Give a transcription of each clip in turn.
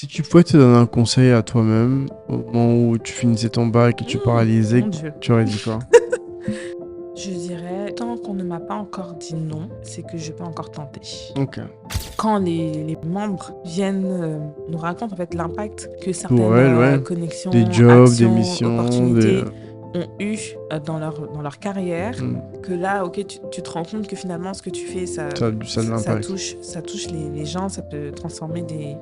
Si tu pouvais te donner un conseil à toi-même au moment où tu finissais ton bac et tu paralysais, Mon Dieu. tu aurais dit quoi? Je dirais, tant qu'on ne m'a pas encore dit non, c'est que je peux encore tenter. Ok. Quand les membres viennent nous raconter en fait l'impact que Pour certaines elle, ouais. Des connexions, jobs, des actions, missions, opportunités ont eu dans leur carrière, Hmm. que là, ok, tu te rends compte que finalement, ce que tu fais, ça, Ça a de ça, ça l'impact. touche, ça touche les gens, ça peut transformer des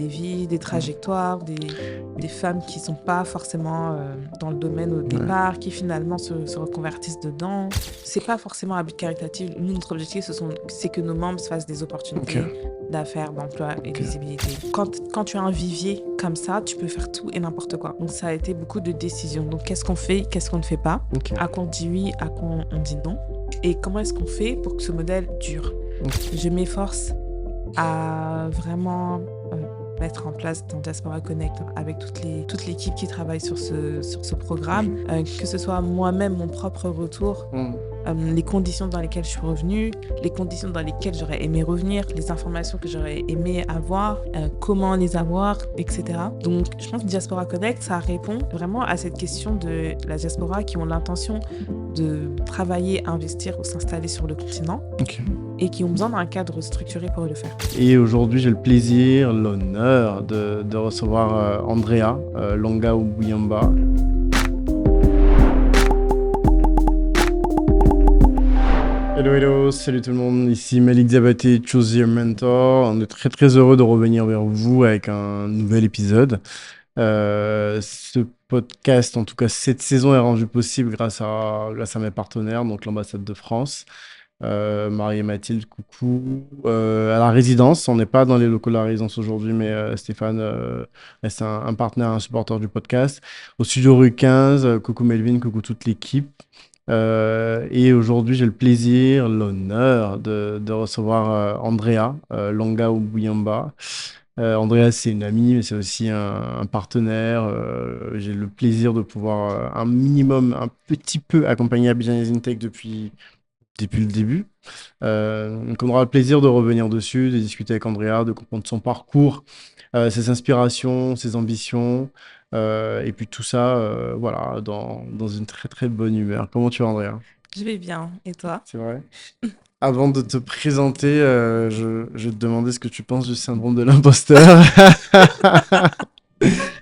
vies, des Hmm. trajectoires, des femmes qui sont pas forcément dans le domaine au Ouais. départ, qui finalement se reconvertissent dedans. C'est pas forcément un but caritatif. Nous, notre objectif, c'est que nos membres se fassent des Ok. opportunités d'affaires, d'emploi et de Ok. visibilité. Quand tu as un vivier comme ça, tu peux faire tout et n'importe quoi. Donc ça a été beaucoup de décisions. Donc qu'est-ce qu'on fait, qu'est-ce qu'on ne fait pas, Ok. à quoi on dit oui, à quoi on dit non, et comment est-ce qu'on fait pour que ce modèle dure. Ok. Je m'efforce à vraiment mettre en place dans Diaspora Connect avec toute l'équipe qui travaille sur ce programme, que ce soit moi-même mon propre retour, Hmm. les conditions dans lesquelles je suis revenue, les conditions dans lesquelles j'aurais aimé revenir, les informations que j'aurais aimé avoir, comment les avoir, etc. Donc je pense que Diaspora Connect, ça répond vraiment à cette question de la diaspora qui ont l'intention de travailler, investir ou s'installer sur le continent Ok. et qui ont besoin d'un cadre structuré pour le faire. Et aujourd'hui, j'ai le plaisir, l'honneur de recevoir Andrea Longa Ubuyamba. Hello, hello, salut tout le monde, ici Malik Diabaté, Choose Your Mentor. On est très très heureux de revenir vers vous avec un nouvel épisode. Ce podcast, en tout cas cette saison, est rendu possible grâce à mes partenaires, donc l'ambassade de France, Marie et Mathilde, coucou. À la résidence, on n'est pas dans les locaux de la résidence aujourd'hui, mais Stéphane reste un partenaire, un supporter du podcast. Au studio rue 15, coucou Melvin, coucou toute l'équipe. Et aujourd'hui, j'ai le plaisir, l'honneur de recevoir Andrea Longa Ubuyamba. Andrea, c'est une amie, mais c'est aussi un partenaire. J'ai le plaisir de pouvoir un minimum, un petit peu accompagner Abidjan Tech depuis le début. Donc on aura le plaisir de revenir dessus, de discuter avec Andrea, de comprendre son parcours, ses inspirations, ses ambitions, et puis tout ça, voilà, dans une très très bonne humeur. Comment tu vas, Andrea? Je vais bien. Et toi? C'est vrai? Avant de te présenter, je vais te demander ce que tu penses du syndrome de l'imposteur.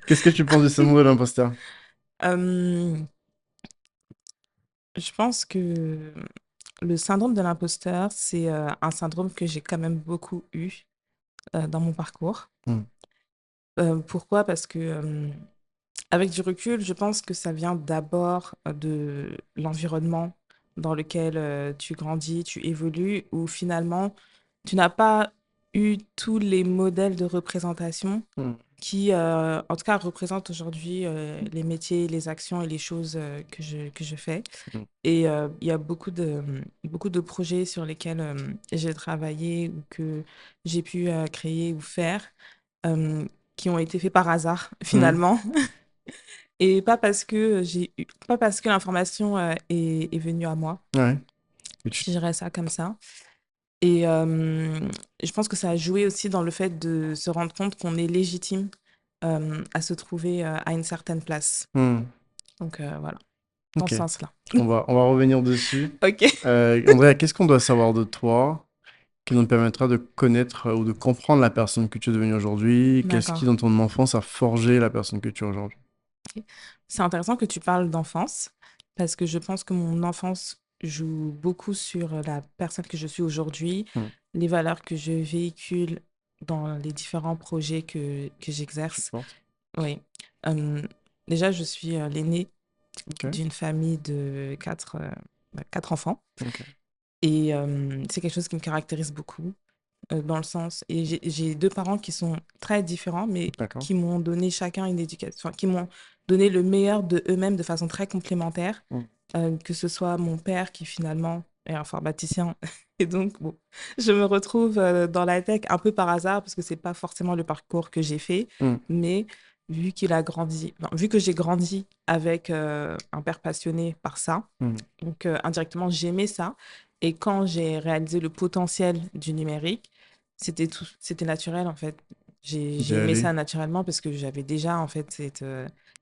Qu'est-ce que tu penses du syndrome de l'imposteur? Euh, je pense que le syndrome de l'imposteur, c'est un syndrome que j'ai quand même beaucoup eu dans mon parcours. Hmm. Pourquoi? Parce que avec du recul, je pense que ça vient d'abord de l'environnement dans lequel tu grandis, tu évolues, où finalement, tu n'as pas eu tous les modèles de représentation Hmm. qui, en tout cas, représentent aujourd'hui les métiers, les actions et les choses que je fais. Hmm. Et il y a beaucoup de projets sur lesquels j'ai travaillé ou que j'ai pu créer ou faire euh, qui ont été faits par hasard, Hmm. finalement. Et pas parce que l'information est venue à moi. Ouais. Et Je dirais ça comme ça. Et je pense que ça a joué aussi dans le fait de se rendre compte qu'on est légitime à se trouver à une certaine place. Hmm. Donc voilà, dans Ok. ce sens-là. On va revenir dessus. Ok. Andrea, qu'est-ce qu'on doit savoir de toi qui nous permettra de connaître ou de comprendre la personne que tu es devenue aujourd'hui? Qu'est-ce qui, D'accord. dans ton enfance, a forgé la personne que tu es aujourd'hui? Ok. C'est intéressant que tu parles d'enfance parce que je pense que mon enfance joue beaucoup sur la personne que je suis aujourd'hui, Hmm. les valeurs que je véhicule dans les différents projets que Tu j'exerce. portes? Oui. Euh, Déjà, je suis l'aînée Ok. d'une famille de quatre enfants Ok. et c'est quelque chose qui me caractérise beaucoup dans le sens, et j'ai deux parents qui sont très différents, mais D'accord. qui m'ont donné chacun une éducation, enfin, qui m'ont donné le meilleur de eux-mêmes de façon très complémentaire, Hmm. que ce soit mon père qui finalement est informaticien, et donc bon, je me retrouve dans la tech un peu par hasard, parce que c'est pas forcément le parcours que j'ai fait, Hmm. mais vu que j'ai grandi avec un père passionné par ça, Hmm. donc indirectement j'aimais ça, et quand j'ai réalisé le potentiel du numérique, c'était naturel en fait. d'y j'ai aimé aller, ça naturellement parce que j'avais déjà en fait cette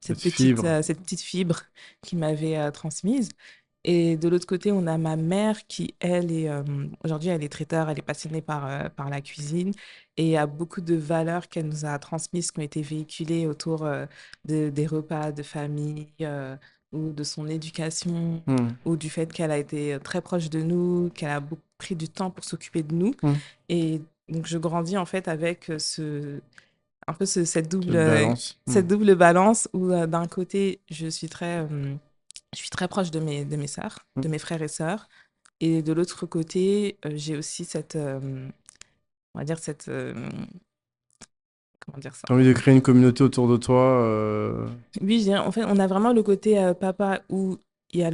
fibre. cette petite fibre qui m'avait transmise. Et de l'autre côté, on a ma mère qui, elle, aujourd'hui, elle est traiteur, elle est passionnée par la cuisine et il y a beaucoup de valeurs qu'elle nous a transmises qui ont été véhiculées autour des repas de famille ou de son éducation Hmm, ou du fait qu'elle a été très proche de nous, qu'elle a beaucoup pris du temps pour s'occuper de nous. hmm. Et donc, je grandis en fait avec un peu Cette balance. Hmm. cette double balance où d'un côté, je suis très proche de mes sœurs, Hmm. de mes frères et sœurs. Et de l'autre côté, j'ai aussi on va dire comment dire ça? T'as envie de créer une communauté autour de toi. Oui, en fait, on a vraiment le côté papa où il y a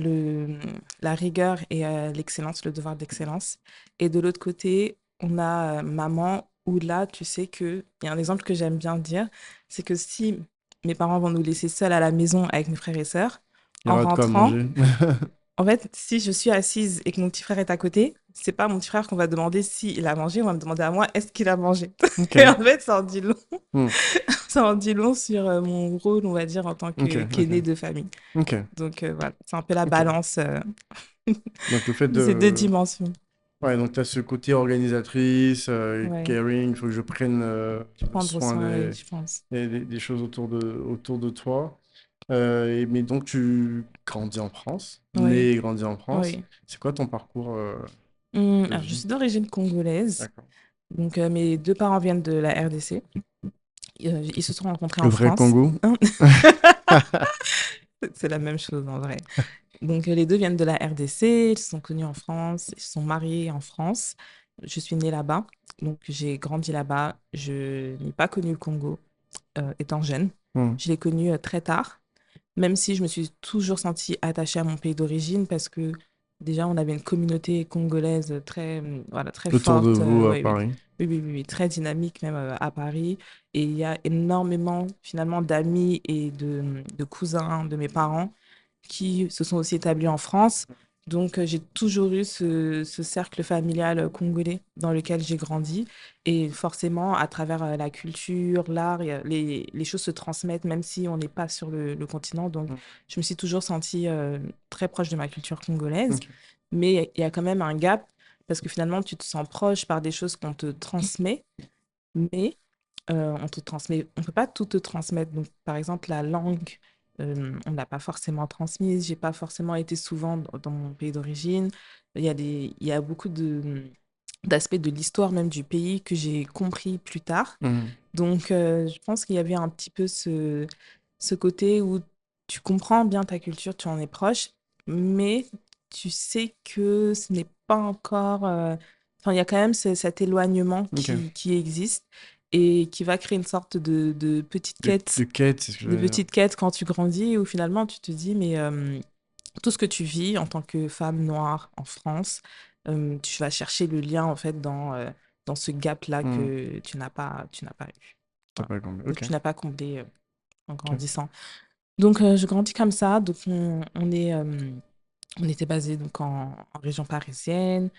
la rigueur et l'excellence, le devoir d'excellence. Et de l'autre côté, on a maman où là, tu sais que, il y a un exemple que j'aime bien dire, c'est que si mes parents vont nous laisser seuls à la maison avec mes frères et sœurs, Il y en aura de quoi rentrant, manger. en fait, si je suis assise et que mon petit frère est à côté, c'est pas mon petit frère qu'on va demander s'il a mangé, on va me demander à moi est-ce qu'il a mangé. Ok. Et en fait, ça en dit long, Hmm. ça en dit long sur mon rôle, on va dire, en tant Ok, qu'aîné ok, de famille. ok, Donc voilà, c'est un peu la ok. balance Donc le fait de ces deux de... dimensions. Ouais, donc tu as ce côté organisatrice, Ouais, caring, il faut que je prenne prendre soin soin, oui, je pense. des choses autour de toi. Mais donc tu grandis en France, Oui, né et grandi en France. oui. C'est quoi ton parcours de Alors, je vie? suis d'origine congolaise. D'accord. Donc, mes deux parents viennent de la RDC. Ils se sont rencontrés Le en vrai France. Congo? C'est la même chose en vrai. Donc, les deux viennent de la RDC, ils se sont connus en France, ils se sont mariés en France. Je suis née là-bas, donc j'ai grandi là-bas. Je n'ai pas connu le Congo étant jeune. Hmm. Je l'ai connu très tard, même si je me suis toujours sentie attachée à mon pays d'origine parce que déjà, on avait une communauté congolaise voilà, très Autour de forte, vous à oui, oui. Paris. Oui, oui, oui, oui, très dynamique même à Paris. Et il y a énormément finalement d'amis et de cousins de mes parents qui se sont aussi établis en France. Donc, j'ai toujours eu ce cercle familial congolais dans lequel j'ai grandi. Et forcément, à travers la culture, l'art, les choses se transmettent, même si on n'est pas sur le continent. Donc, Hmm. je me suis toujours sentie très proche de ma culture congolaise. Ok. Mais il y a quand même un gap, parce que finalement, tu te sens proche par des choses qu'on te transmet, mais on te transmet, on peut pas tout te transmettre. Donc, par exemple, la langue, on l'a pas forcément transmise. J'ai pas forcément été souvent dans mon pays d'origine. Il y a beaucoup d'aspects de l'histoire même du pays que j'ai compris plus tard. Hmm. Donc, je pense qu'il y avait un petit peu ce côté où tu comprends bien ta culture, tu en es proche, mais tu sais que ce n'est pas encore... Enfin, il y a quand même cet éloignement Ok. qui existe et qui va créer une sorte De quête, c'est ce que de j'allais dire. petite quête quand tu grandis, où finalement tu te dis, mais tout ce que tu vis en tant que femme noire en France, tu vas chercher le lien en fait dans ce gap-là Hmm. que tu n'as pas eu. T'as Voilà. pas compris. Que Ok. tu n'as pas comblé en Ok. grandissant. Donc, je grandis comme ça. Donc, on était basé donc en région parisienne.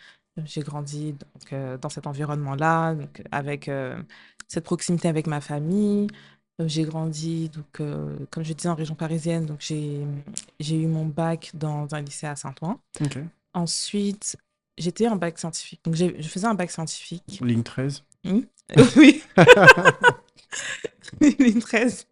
J'ai grandi donc, dans cet environnement-là, donc, avec cette proximité avec ma famille. J'ai grandi, donc, comme je disais, en région parisienne. Donc, j'ai eu mon bac dans un lycée à Saint-Ouen. Ok. Ensuite, j'étais en bac scientifique. Donc, je faisais un bac scientifique. Ligne 13. Hmm. Oui, ligne 13.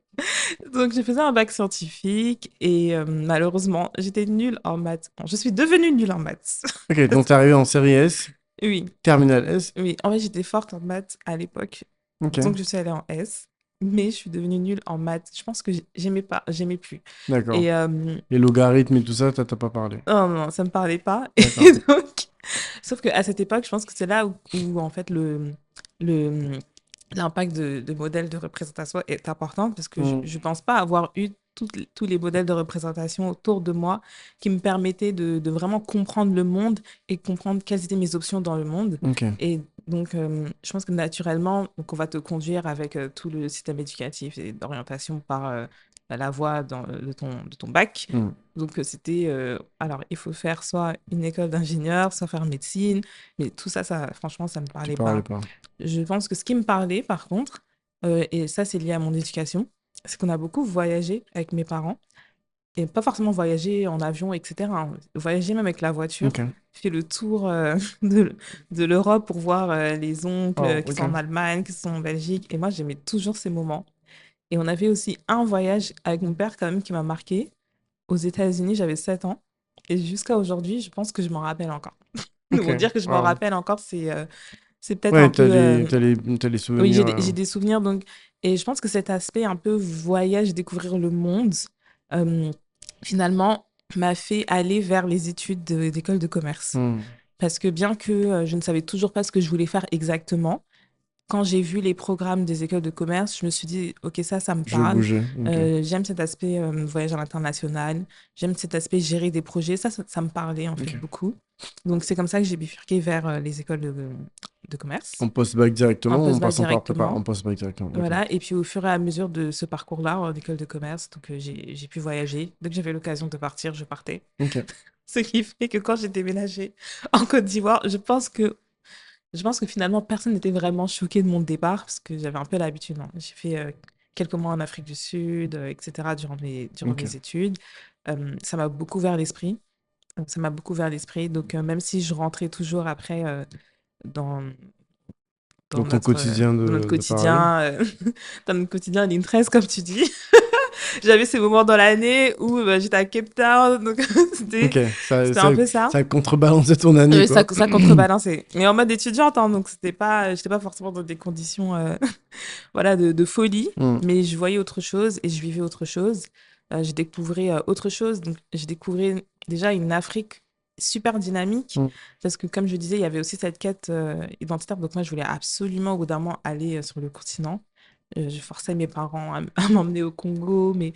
Donc, je faisais un bac scientifique et malheureusement, j'étais nulle en maths. Bon, je suis devenue nulle en maths. Ok, donc t'es arrivé en série S, Oui, terminale S. oui. En fait, j'étais forte en maths à l'époque. Ok, Donc, je suis allée en S, mais je suis devenue nulle en maths. Je pense que j'aimais pas, j'aimais plus. d'accord. Et Les logarithmes et tout ça, t'as pas parlé. non, non, ça me parlait pas. D'accord. Et donc, sauf qu'à cette époque, je pense que c'est là où en fait, le, l'impact de modèles de représentation est important parce que je Hmm. ne pense pas avoir eu tous les modèles de représentation autour de moi qui me permettaient de vraiment comprendre le monde et comprendre quelles étaient mes options dans le monde. Ok, Et donc, je pense que naturellement, donc on va te conduire avec tout le système éducatif et d'orientation par la voie de ton bac. hmm. Donc, c'était, alors, il faut faire soit une école d'ingénieur, soit faire médecine, mais tout ça, franchement, ça ne me Tu parlait parlais pas. pas. Je pense que ce qui me parlait, par contre, Et ça, c'est lié à mon éducation. C'est qu'on a beaucoup voyagé avec mes parents. Et pas forcément voyager en avion, etc., hein. Voyager même avec la voiture. Ok. Fait le tour de, de l'Europe pour voir les oncles Oh, qui sont ok. en Allemagne, qui sont en Belgique. Et moi, j'aimais toujours ces moments. Et on avait aussi un voyage avec mon père quand même qui m'a marqué. Aux États-Unis, j'avais 7 ans. Et jusqu'à aujourd'hui, je pense que je m'en rappelle encore. Ok. Bon, dire que je m'en Wow. rappelle encore, c'est peut-être un Ouais, peu... t'as les Oui, souvenirs. j'ai des souvenirs. Donc, et je pense que cet aspect un peu voyage, découvrir le monde, euh, finalement, m'a fait aller vers les études d'école de commerce. Hmm. Parce que bien que je ne savais toujours pas ce que je voulais faire exactement, quand j'ai vu les programmes des écoles de commerce, je me suis dit, OK, ça me Je vais parle. bouger. Ok. J'aime cet aspect voyage à l'international. J'aime cet aspect gérer des projets. Ça me parlait en fait Ok. beaucoup. Donc, c'est comme ça que j'ai bifurqué vers les écoles de commerce, En post-bac en directement ou en post-bac passant par prépa? En directement. post-bac directement. Ok. Voilà. Et puis, au fur et à mesure de ce parcours-là, en école de commerce, donc j'ai pu voyager. Dès que j'avais l'occasion de partir, je partais. Ok. Ce qui fait que quand j'ai déménagé en Côte d'Ivoire, je pense que finalement, personne n'était vraiment choqué de mon départ parce que j'avais un peu l'habitude, hein. J'ai fait quelques mois en Afrique du Sud, etc., durant Ok. mes études. Ça m'a beaucoup ouvert l'esprit. Ça m'a beaucoup ouvert l'esprit. Donc, même si je rentrais toujours après dans, Dans ton quotidien dans notre de Paris. quotidien, dans notre quotidien ligne 13, comme tu dis, j'avais ces moments dans l'année où j'étais à Cape Town. Donc, Ok. c'était un peu ça. Ça a contrebalancé ton année, Oui, ça, quoi. ça contrebalançait. Mais en mode étudiante, hein, donc j'étais pas forcément dans des conditions voilà, de folie, Hmm. mais je voyais autre chose et je vivais autre chose. J'ai découvert autre chose. Donc, j'ai découvert déjà une Afrique super dynamique Hmm. parce que, comme je disais, il y avait aussi cette quête identitaire. Donc, moi, je voulais absolument, au bout d'un moment, aller sur le continent. Je forçais mes parents à m'emmener au Congo, mais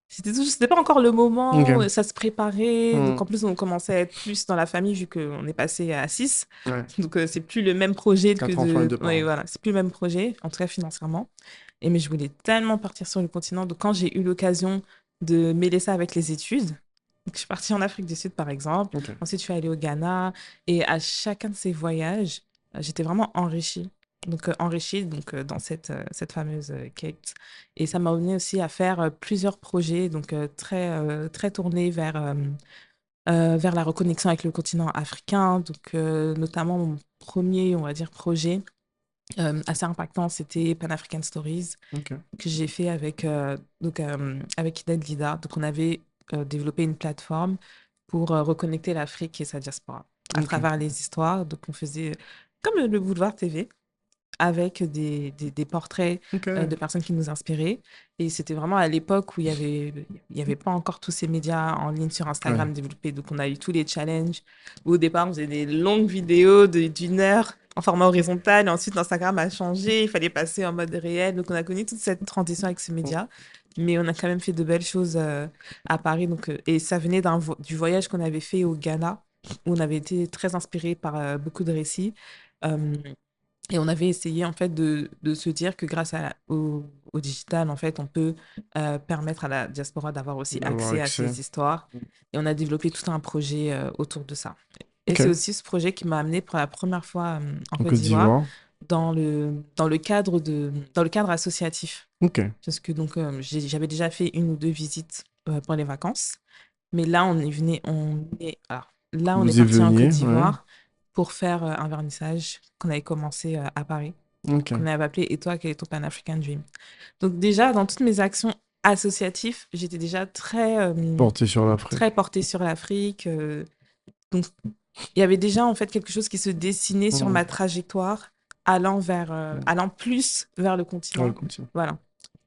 c'était pas encore le moment, Ok. ça se préparait. Donc, Hmm. en plus, on commençait à être plus dans la famille vu qu'on est passé à 6. Ouais. Donc, c'est plus le même projet que 4 enfants et de. deux Oui, parents. voilà, c'est plus le même projet, en tout cas financièrement. Et mais je voulais tellement partir sur le continent. Donc, quand j'ai eu l'occasion de mêler ça avec les études, donc je suis partie en Afrique du Sud, par exemple. Ok. Ensuite, je suis allée au Ghana. Et à chacun de ces voyages, j'étais vraiment enrichie. Donc, enrichie donc, dans cette fameuse quête. Et ça m'a amené aussi à faire plusieurs projets, donc très tournés vers la reconnexion avec le continent africain. Donc, notamment, mon premier, on va dire, projet assez impactant, c'était Pan African Stories Ok. que j'ai fait avec Ida Guida. Donc, on avait développé une plateforme pour reconnecter l'Afrique et sa diaspora à Ok. travers les histoires. Donc, on faisait comme le Boulevard TV avec des portraits Ok. de personnes qui nous inspiraient. Et c'était vraiment à l'époque où il y avait pas encore tous ces médias en ligne sur Ouais. Instagram développés. Donc, on a eu tous les challenges. Où au départ, on faisait des longues vidéos d'une heure en format horizontal. Et ensuite, Instagram a changé. Il fallait passer en mode réel. Donc, on a connu toute cette transition avec ces médias. Mais on a quand même fait de belles choses à Paris. Donc, et ça venait du voyage qu'on avait fait au Ghana, où on avait été très inspiré par beaucoup de récits. Euh, et on avait essayé en fait de se dire que grâce au digital, en fait, on peut permettre à la diaspora d'avoir aussi D'avoir accès à accès. ces histoires. Et on a développé tout un projet autour de ça. Et c'est Ok. aussi ce projet qui m'a amené pour la première fois en En Côte Côte d'Ivoire d'Ivoire. dans le cadre associatif. Ok. Parce que donc j'avais déjà fait une ou deux visites pour les vacances. Mais là, là, on est Vous y parti en Côte veniez, ouais. d'Ivoire pour faire un vernissage qu'on avait commencé à Paris, Ok. qu'on avait appelé Et toi, quel est ton Pan-African Dream? Donc déjà, dans toutes mes actions associatives, j'étais déjà Porté sur l'Afrique. très portée sur l'Afrique. Donc, il y avait déjà en fait quelque chose qui se dessinait sur Hmm. ma trajectoire allant plus vers le Ouais, le continent. continent. Voilà.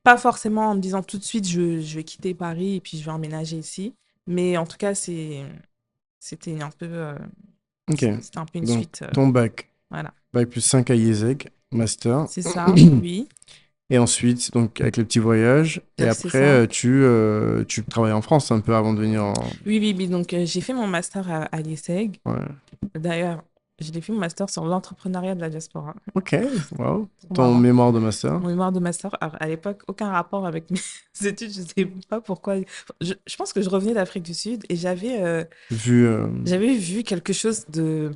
Pas forcément en me disant tout de suite, je vais quitter Paris et puis je vais emménager ici. Mais en tout cas, c'était un peu, Ok. c'était un peu une Donc, suite. ton bac. Voilà. Bac plus 5 à IESEG. Master. C'est ça, oui. Et ensuite, donc, avec le petit voyage. Et C'est après, ça. tu travailles en France un peu avant de venir en. Oui, oui, oui. Donc, j'ai fait mon master à l'ISEG. Ouais. D'ailleurs, Je l'ai fait mon master sur l'entrepreneuriat de la diaspora. Ok, wow. Trop Ton marrant. mémoire de master? Mon mémoire de master, à l'époque, aucun rapport avec mes études. Je sais pas pourquoi. Je pense que je revenais d'Afrique du Sud et Vu. j'avais vu quelque chose de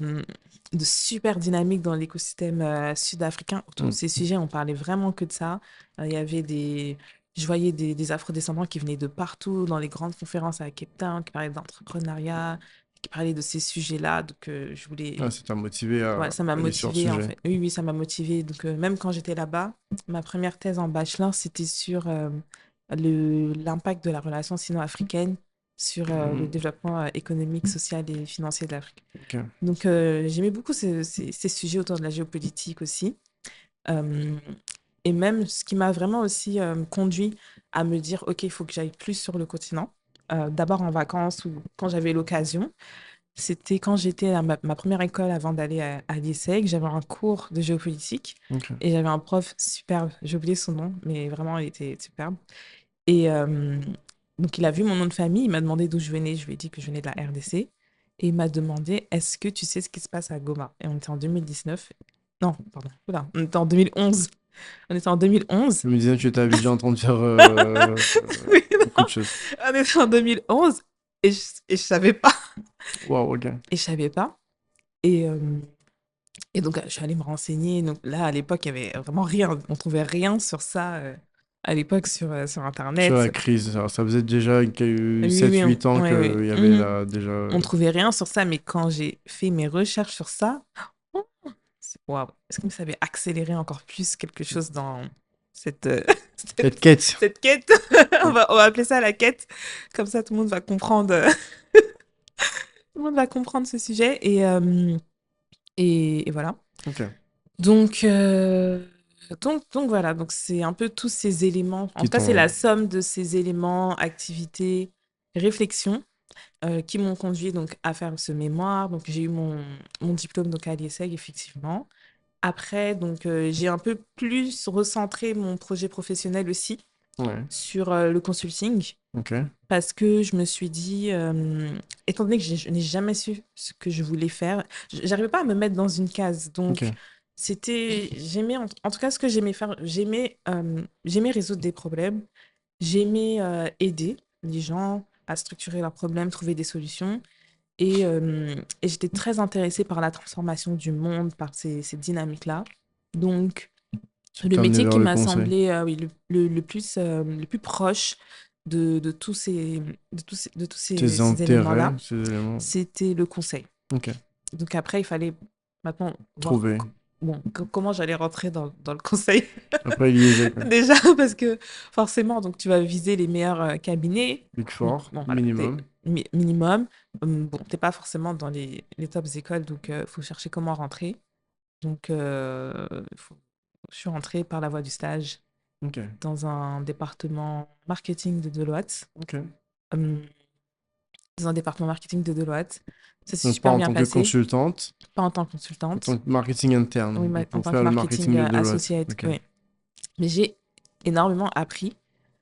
super dynamique dans l'écosystème sud-africain. Autour de Hmm. ces sujets, on parlait vraiment que de ça. Il y avait je voyais des afro-descendants qui venaient de partout dans les grandes conférences à Cape Town, qui parlaient d'entrepreneuriat, qui parlaient de ces sujets-là. Donc, je voulais. Ah, ça t'a motivé Ouais, à ça m'a aller sur le motivée en sujet. fait. Oui, oui, ça m'a motivée. Donc, même quand j'étais là-bas, ma première thèse en bachelor, c'était sur l'impact de la relation sino-africaine sur le Hmm. développement économique, social et financier de l'Afrique. Ok. Donc, j'aimais beaucoup ces sujets autour de la géopolitique aussi. Euh, et même ce qui m'a vraiment aussi conduit à me dire, OK, il faut que j'aille plus sur le continent. D'abord en vacances ou quand j'avais l'occasion. C'était quand j'étais à ma première école avant d'aller à l'ISEG, j'avais un cours de géopolitique Ok. et j'avais un prof superbe, j'ai oublié son nom, mais vraiment il était superbe. Et donc il a vu mon nom de famille, il m'a demandé d'où je venais, je lui ai dit que je venais de la RDC et il m'a demandé est-ce que tu sais ce qui se passe à Goma? Et on était en 2019. Non, pardon, oula, on était en 2011. On était en 2011. Je me disais que tu étais à Abidjan en train de faire Oui, beaucoup non, de choses. on était en 2011 et je savais pas. Wow, ok. Et je savais pas. Et, et donc, je suis allée me renseigner. Donc là, à l'époque, il y avait vraiment rien. On trouvait rien sur ça à l'époque sur Sur la Internet. crise, alors, ça faisait déjà Oui, oui, 7-8 ans oui, oui. qu'il y avait Mhm. là déjà. On trouvait rien sur ça, mais quand j'ai fait mes recherches sur ça, oh, waouh, est-ce que ça avait accéléré encore plus quelque chose dans cette, Cette quête. cette quête? On va appeler ça la quête. Comme ça, tout le monde va comprendre, tout le monde va comprendre ce sujet. Et voilà. Ok. Donc, donc voilà, donc c'est un peu tous ces éléments. En Qui tout cas, c'est la t'ont. somme de ces éléments, activités, réflexions qui m'ont conduit donc à faire ce mémoire. Donc j'ai eu mon diplôme donc à l'IESEG, effectivement. Après, donc j'ai un peu plus recentré mon projet professionnel aussi Ouais. sur le consulting Ok. parce que je me suis dit, étant donné que je n'ai jamais su ce que je voulais faire, j'arrivais pas à me mettre dans une case. Donc, Ok. j'aimais, en tout cas, ce que j'aimais faire, j'aimais résoudre des problèmes, j'aimais aider les gens à structurer leurs problèmes, trouver des solutions. Et j'étais très intéressée par la transformation du monde, par ces dynamiques-là. Donc, Ça le t'a amené métier vers qui le m'a conseil. semblé oui, le plus proche de tous Tes ces intérêts, éléments-là, ces éléments. c'était le conseil. Ok. Donc après, il fallait maintenant voir Trouver. bon, comment j'allais rentrer dans le conseil. Après, l'IESEC, quoi. Déjà, parce que forcément, donc, tu vas viser les meilleurs cabinets. Big Bon, Four, bon, voilà, minimum. minimum. Bon, t'es pas forcément dans les tops écoles, donc il faut chercher comment rentrer. Donc, je suis rentrée par la voie du stage Ok. dans un département marketing de Deloitte. Ok. Hum, Dans un département marketing de Deloitte. Ça s'est Donc, pas super en bien tant que passé, consultante, pas en tant que en tant consultante, que marketing oui, interne. Donc, en pour tant que faire le marketing marketing de Deloitte. associate, Ok. oui. Mais j'ai énormément appris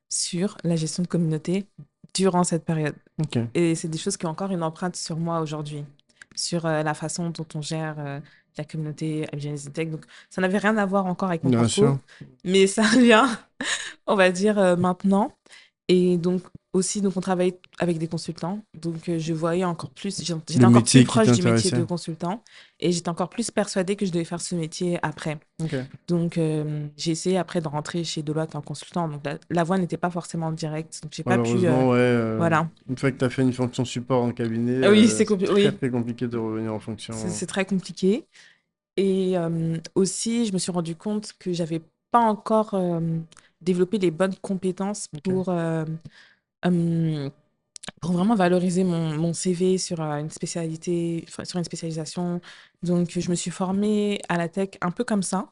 sur la gestion de communauté durant cette période. Ok. Et c'est des choses qui ont encore une empreinte sur moi aujourd'hui, sur la façon dont on gère la communauté LGBTQ Tech. Donc, ça n'avait rien à voir encore avec mon Bien sûr. parcours, mais ça vient, on va dire, maintenant. Et donc, aussi, donc, on travaille avec des consultants. Donc, je voyais encore plus, j'étais Le encore plus métier qui proche du métier de t'intéressait. consultant et j'étais encore plus persuadée que je devais faire ce métier après. Ok. Donc, j'ai essayé après de rentrer chez Deloitte en consultant. Donc, la voie n'était pas forcément directe. Donc, j'ai pas pu. Malheureusement, ouais. Voilà. Une fois que tu as fait une fonction support en cabinet, Ah oui, c'est très oui, très compliqué de revenir en fonction. c'est très compliqué. Et aussi, je me suis rendu compte que j'avais pas encore développé les bonnes compétences Ok. euh, pour vraiment valoriser mon CV sur une spécialité, enfin, sur une spécialisation. Donc, je me suis formée à la tech un peu comme ça.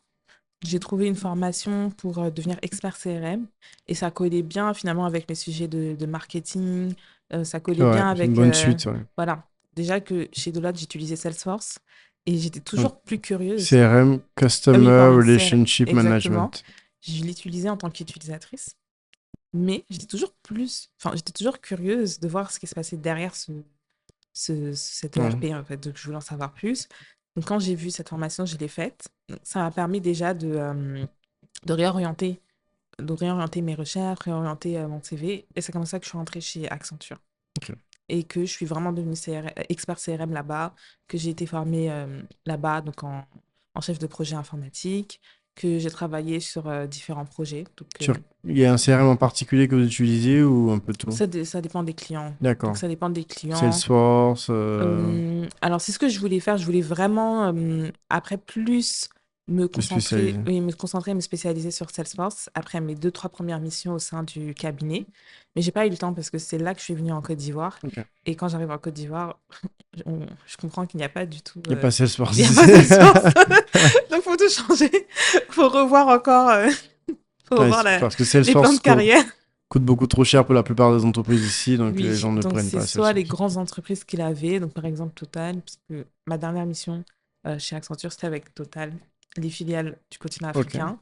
J'ai trouvé une formation pour devenir expert CRM et ça collait bien finalement avec mes sujets de marketing. Ça C'est collait vrai, bien c'est une avec, bonne suite, ouais. voilà, déjà que chez Deloitte, j'utilisais Salesforce et j'étais Donc, toujours plus curieuse. CRM, Ah oui, Customer pardon, CRM, Relationship exactement. Management. Je l'utilisais en tant qu'utilisatrice, mais j'étais toujours curieuse de voir ce qui se passait derrière cet Ouais. ERP en fait, donc je voulais en savoir plus. Donc, quand j'ai vu cette formation, je l'ai faite. Donc, ça m'a permis déjà de réorienter, de réorienter mes recherches, réorienter mon CV. Et c'est comme ça que je suis rentrée chez Accenture. Ok. Et que je suis vraiment devenue expert CRM là-bas, que j'ai été formée là-bas donc en chef de projet informatique, que j'ai travaillé sur différents projets. Donc, Il y a un CRM en particulier que vous utilisez ou un peu tout? ça dépend des clients. Donc, D'accord. ça dépend des clients. Salesforce. Alors, c'est ce que je voulais faire. Je voulais vraiment, après, Plus spécialisé. me concentrer, me spécialiser sur Salesforce après mes 2, 3 premières missions au sein du cabinet. Mais j'ai pas eu le temps parce que c'est là que je suis venue en Côte d'Ivoire. Ok. Et quand j'arrive en Côte d'Ivoire, je comprends qu'il n'y a pas du tout. Il n'y a pas Salesforce Il n'y a pas ici. Salesforce. Donc, faut tout changer. Faut revoir encore. Faut Ouais, revoir parce que les plans Salesforce de carrière. coûte beaucoup trop cher pour la plupart des entreprises ici, donc les Oui, gens ne donc prennent c'est pas soit les Salesforce. grandes entreprises qu'il avait, donc par exemple Total, parce que ma dernière mission chez Accenture, c'était avec Total, les filiales du continent Ok. africain.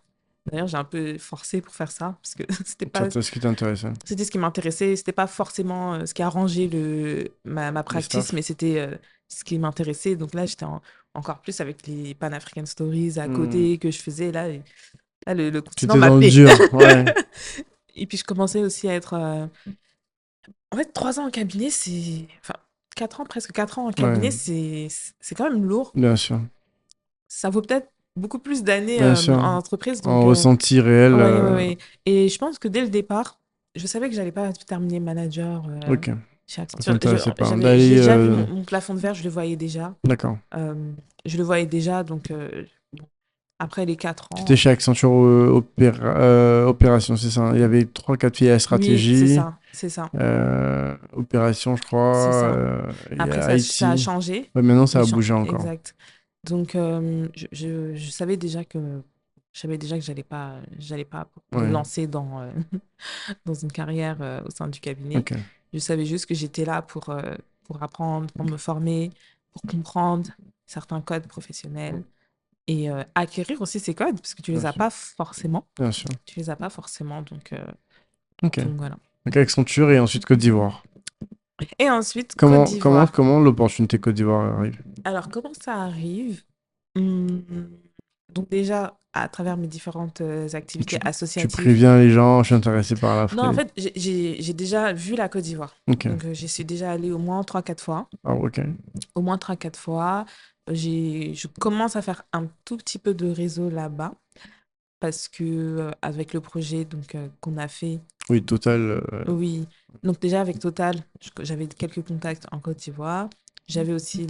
D'ailleurs, j'ai un peu forcé pour faire ça, parce que C'est ce qui t'intéressait. c'était ce qui m'intéressait, c'était pas forcément ce qui a arrangé ma Les practice, staffs. mais c'était ce qui m'intéressait. Donc là, j'étais encore plus avec les Pan-African Stories à Hmm. côté que je faisais. Là, le continent C'était dans le m'appelait. dur, ouais. Et puis, je commençais aussi à être en fait, 3 ans en cabinet, c'est enfin 4 ans, presque 4 ans en Ouais, cabinet, c'est quand même lourd. bien sûr. Ça vaut peut-être beaucoup plus d'années, Bien sûr. en entreprise donc En ressenti réel. ouais, ouais, ouais et je pense que dès le départ, je savais que j'allais pas terminer manager, Ok. chez Ça Accenture. t'intéressait pas. J'ai D'aller. déjà vu mon plafond de verre, je le voyais déjà. D'accord. Je le voyais déjà donc bon, après les 4 C'était ans chez Accenture Opération, c'est ça. Il y avait trois, quatre filiales oui, stratégie. c'est ça, Opération, je c'est crois. ça. Il y Après a ça a IT. changé. Ouais, maintenant, ça a bougé encore. Exact. Donc, je savais déjà que j'allais pas me Ouais. lancer dans une carrière au sein du cabinet. Ok. Je savais juste que j'étais là pour apprendre, pour me former, pour comprendre certains codes professionnels et acquérir aussi ces codes, parce que tu Bien les as sûr. pas forcément. Bien sûr. Tu les as pas forcément, Ok. donc voilà. Donc Accenture et ensuite Côte d'Ivoire. Et ensuite, Côte d'Ivoire. Comment l'opportunité Côte d'Ivoire arrive? Alors, comment ça arrive? Hum, Donc déjà, à travers mes différentes activités Tu associatives. préviens les gens, je suis intéressé par Non, en l'Afrique. fait, j'ai déjà vu la Côte d'Ivoire. Ok. Donc, j'y suis déjà allée au moins 3, 4 fois. Ah, ok. Au moins 3, 4 fois. Je commence à faire un tout petit peu de réseau là-bas parce que avec le projet qu'on a fait, Oui, total. oui. Donc déjà avec Total, j'avais quelques contacts en Côte d'Ivoire. J'avais aussi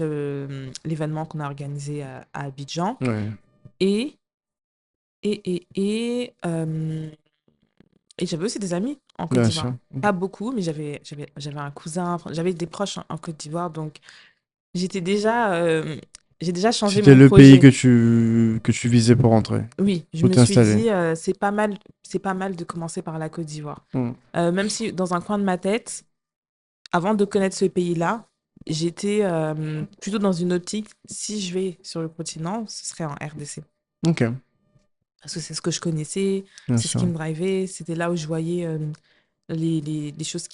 l'événement qu'on a organisé à Abidjan. Ouais, Et, et j'avais aussi des amis en Côte bien d'Ivoire. sûr. Ok. Pas beaucoup, mais j'avais un cousin, enfin, j'avais des proches en Côte d'Ivoire, donc j'étais déjà, j'ai déjà changé C'était mon le pays projet. que tu visais pour rentrer, Oui, je pour me suis t'installer. dit, c'est pas mal de commencer par la Côte d'Ivoire. Hmm. Même si dans un coin de ma tête, avant de connaître ce pays-là, j'étais plutôt dans une optique, si je vais sur le continent, ce serait en RDC. Ok, Parce que c'est ce que je connaissais, bien c'est ce qui sûr. me drivait, c'était là où je voyais les choses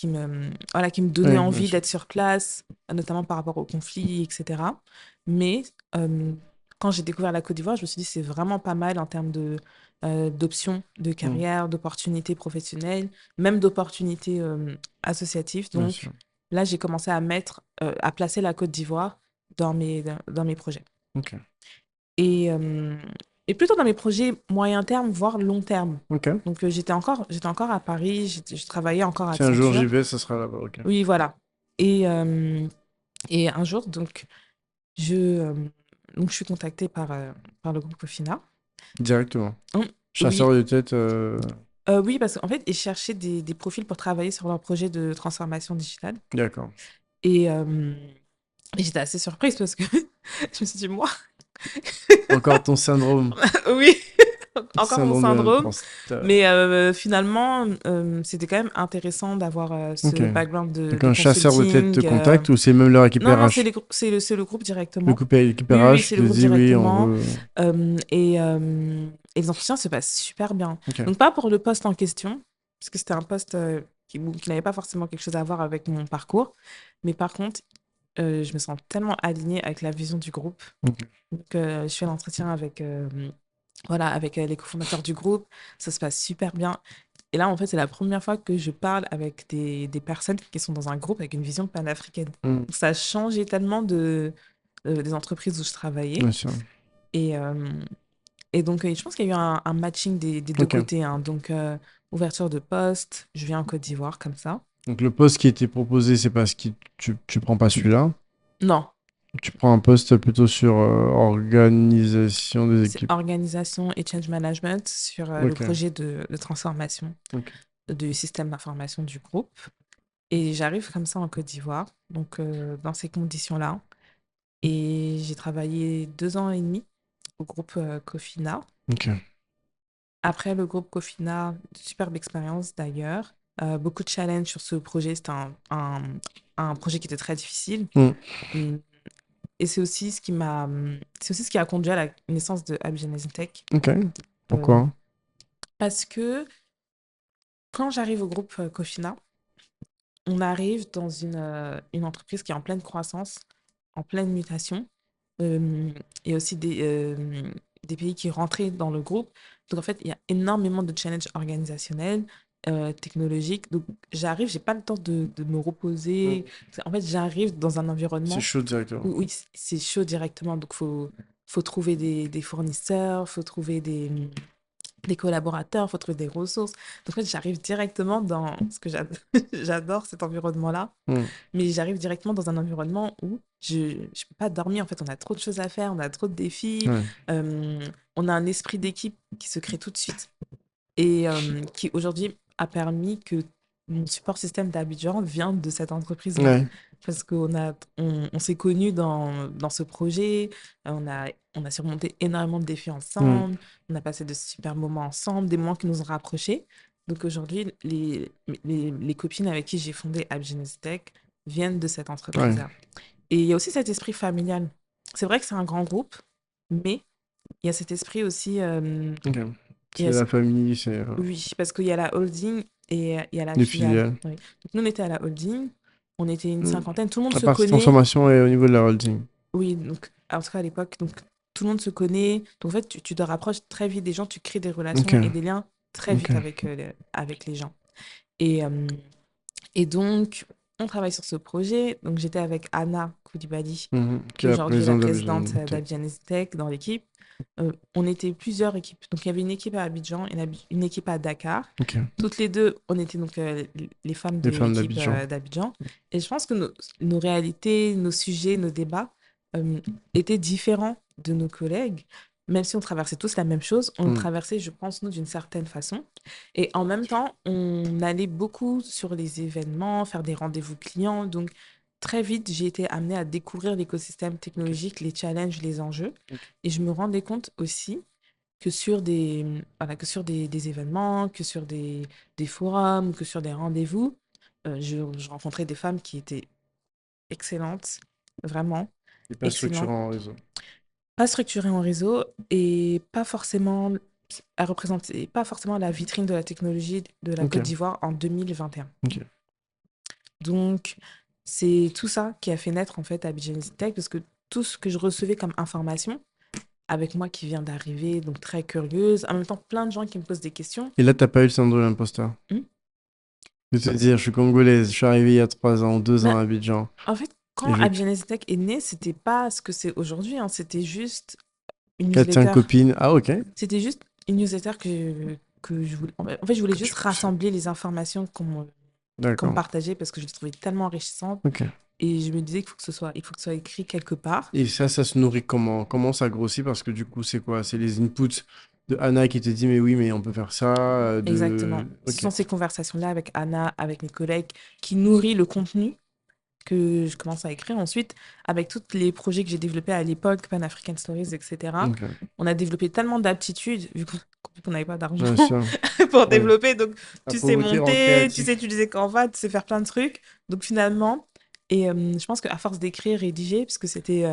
voilà, qui me donnaient Oui, bien envie sûr. d'être sur place, notamment par rapport au conflit, etc. Mais quand j'ai découvert la Côte d'Ivoire, je me suis dit c'est vraiment pas mal en termes d'options de Hmm, carrière, d'opportunités professionnelles, même d'opportunités associatives. bien Donc sûr. là, j'ai commencé à placer la Côte d'Ivoire dans mes projets. Ok. Et, plutôt dans mes projets moyen terme, voire long terme. Ok. Donc, j'étais encore à Paris, je travaillais encore à Si un jour j'y Accenture. vais, ça sera là-bas. Ok. Oui, voilà. Et, et un jour, je, euh, je suis contactée par le groupe Cofina. Directement. Hum, Chasseur Oui, de tête. oui, parce qu'en fait, ils cherchaient des profils pour travailler sur leur projet de transformation digitale. D'accord. Et, euh, et j'étais assez surprise parce que je me suis dit, moi, Encore ton syndrome. oui, encore mon Syndrome de syndrome. l'imposteur. Mais finalement, c'était quand même intéressant d'avoir Ok. ce background Donc de un chasseur de tête te consulting. contacte ou c'est même leur équipe Non, non, RH? c'est le groupe Le directement. couple équipe Oui, oui, oui, RH c'est te le groupe dit oui, on directement. veut. Et les entretiens se passent super bien. Ok. Donc, pas pour le poste en question, parce que c'était un poste qui n'avait pas forcément quelque chose à voir avec mon parcours. Mais par contre, je me sens tellement alignée avec la vision du groupe. Ok. Donc, je fais l'entretien avec, voilà, avec les cofondateurs du groupe. Ça se passe super bien. Et là, en fait, c'est la première fois que je parle avec des personnes qui sont dans un groupe avec une vision panafricaine. Mm. Donc, ça a changé tellement des entreprises où je travaillais. Bien sûr. Et, donc, je pense qu'il y a eu un matching des deux Ok. côtés, hein. Donc, ouverture de poste, je viens en Côte d'Ivoire comme ça. Donc le poste qui était proposé, c'est parce que tu prends pas celui-là. Non, Tu prends un poste plutôt sur organisation des c'est équipes. organisation et change management sur le Ok. projet de transformation Ok. du système d'information du groupe. Et j'arrive comme ça en Côte d'Ivoire, donc dans ces conditions-là. Et j'ai travaillé 2 ans et demi au groupe Cofina. Ok. Après le groupe Cofina, superbe expérience d'ailleurs. Beaucoup de challenges sur ce projet. C'était un projet qui était très difficile. Mm. Hum, Et c'est aussi ce qui a conduit à la naissance de Abidjan Tech. Ok. Euh, Pourquoi? Parce que quand j'arrive au groupe Cofina, on arrive dans une entreprise qui est en pleine croissance, en pleine mutation. Il y a aussi des pays qui rentraient dans le groupe. Donc, en fait, il y a énormément de challenges organisationnels, technologiques. Donc, j'arrive, j'ai pas le temps de me reposer. Mm. En fait, j'arrive dans un C'est environnement chaud directement. où, oui, c'est chaud directement. Donc, faut trouver des fournisseurs, faut trouver des collaborateurs, il faut trouver des ressources. Donc, en fait, j'arrive directement dans ce que j'adore, j'adore cet environnement-là, Mm. mais j'arrive directement dans un environnement où je ne peux pas dormir. En fait, on a trop de choses à faire, on a trop de défis, Ouais. euh, on a un esprit d'équipe qui se crée tout de suite et qui aujourd'hui a permis que mon support système d'Abidjan vient de cette entreprise-là. Ouais. Parce on s'est connus dans ce projet, on a surmonté énormément de défis Mm. ensemble, on a passé de super moments ensemble, des moments qui nous ont rapprochés. Donc aujourd'hui, les copines avec qui j'ai fondé Abidjan Tech viennent de cette Ouais. entreprise-là. Et il y a aussi cet esprit familial. C'est vrai que c'est un grand groupe, mais il y a cet esprit aussi. Ok. Il y C'est a la famille, c'est Oui, parce qu'il y a la holding et il y a la les filiale. filiales. Oui. Donc nous, on était à la holding, on était une Mm. cinquantaine, tout le monde La se partie connaît. transformation est au niveau de la holding. Oui, donc en tout cas à l'époque, donc tout le monde se connaît. Donc en fait, tu te rapproches très vite des gens, tu crées des Ok. relations et des liens très Ok. vite avec les gens. Et, donc, on travaille sur ce projet. Donc j'étais avec Anna Koulibaly, Mhm. Qui qui est la aujourd'hui est la présidente présidente d'Abidjan Tech. d'Abidjan Tech dans l'équipe. On était plusieurs équipes. Donc, il y avait une équipe à Abidjan et une équipe à Dakar. Ok. Toutes les deux, on était donc les femmes de Les femmes l'équipe d'Abidjan. d'Abidjan. Et je pense que nos réalités, nos sujets, nos débats étaient différents de nos collègues. Même si on traversait tous la même chose, on le Mm. traversait, je pense, nous, d'une certaine façon. Et en même temps, on allait beaucoup sur les événements, faire des rendez-vous clients. Donc, très vite, j'ai été amenée à découvrir l'écosystème Ok. technologique, les challenges, les enjeux. Ok. Et je me rendais compte aussi voilà, que sur des événements, que sur des forums, que sur des rendez-vous, je rencontrais des femmes qui étaient excellentes, vraiment Et pas excellentes, structurant en réseau. pas structurées en réseau et pas forcément, elles représentaient pas forcément la vitrine de la technologie de la Ok. Côte d'Ivoire en 2021. Ok. Donc, c'est tout ça qui a fait naître en fait Abidjan Tech parce que tout ce que je recevais comme information, avec moi qui vient d'arriver, donc très curieuse, en même temps plein de gens qui me posent des questions. Et là, t'as pas eu le syndrome de l'imposteur. Hmm. De te dire, je suis congolaise, je suis arrivée il y a 3 ans, 2 ans Mais à Abidjan. en fait, Et quand je. Abidjan Tech est né, c'était pas ce que c'est aujourd'hui, hein. C'était juste une 4-5 newsletter. copines. Ah, ok. C'était juste une newsletter que je voulais. En fait, je voulais Que tu juste poussais. rassembler les informations qu'on me D'accord. partageait parce que je les trouvais tellement enrichissantes. Ok. Et je me disais il faut que ce soit écrit quelque part. Et ça se nourrit comment? Comment ça grossit? Parce que du coup, c'est quoi? C'est les inputs de Anna qui te dit, mais oui, mais on peut faire ça. Exactement. Ce Ok. sont ces conversations-là avec Anna, avec mes collègues, qui nourrit le contenu que je commence à écrire. Ensuite, avec tous les projets que j'ai développés à l'époque, Pan African Stories, etc., Ok. on a développé tellement d'aptitudes, vu qu'on n'avait pas d'argent Bien sûr. pour Ouais. développer. Donc, À tu sais pauvreté en monter, tu sais créatif. utiliser Canva, tu sais faire plein de trucs. Donc, finalement, et je pense qu'à force d'écrire, rédiger, puisque c'était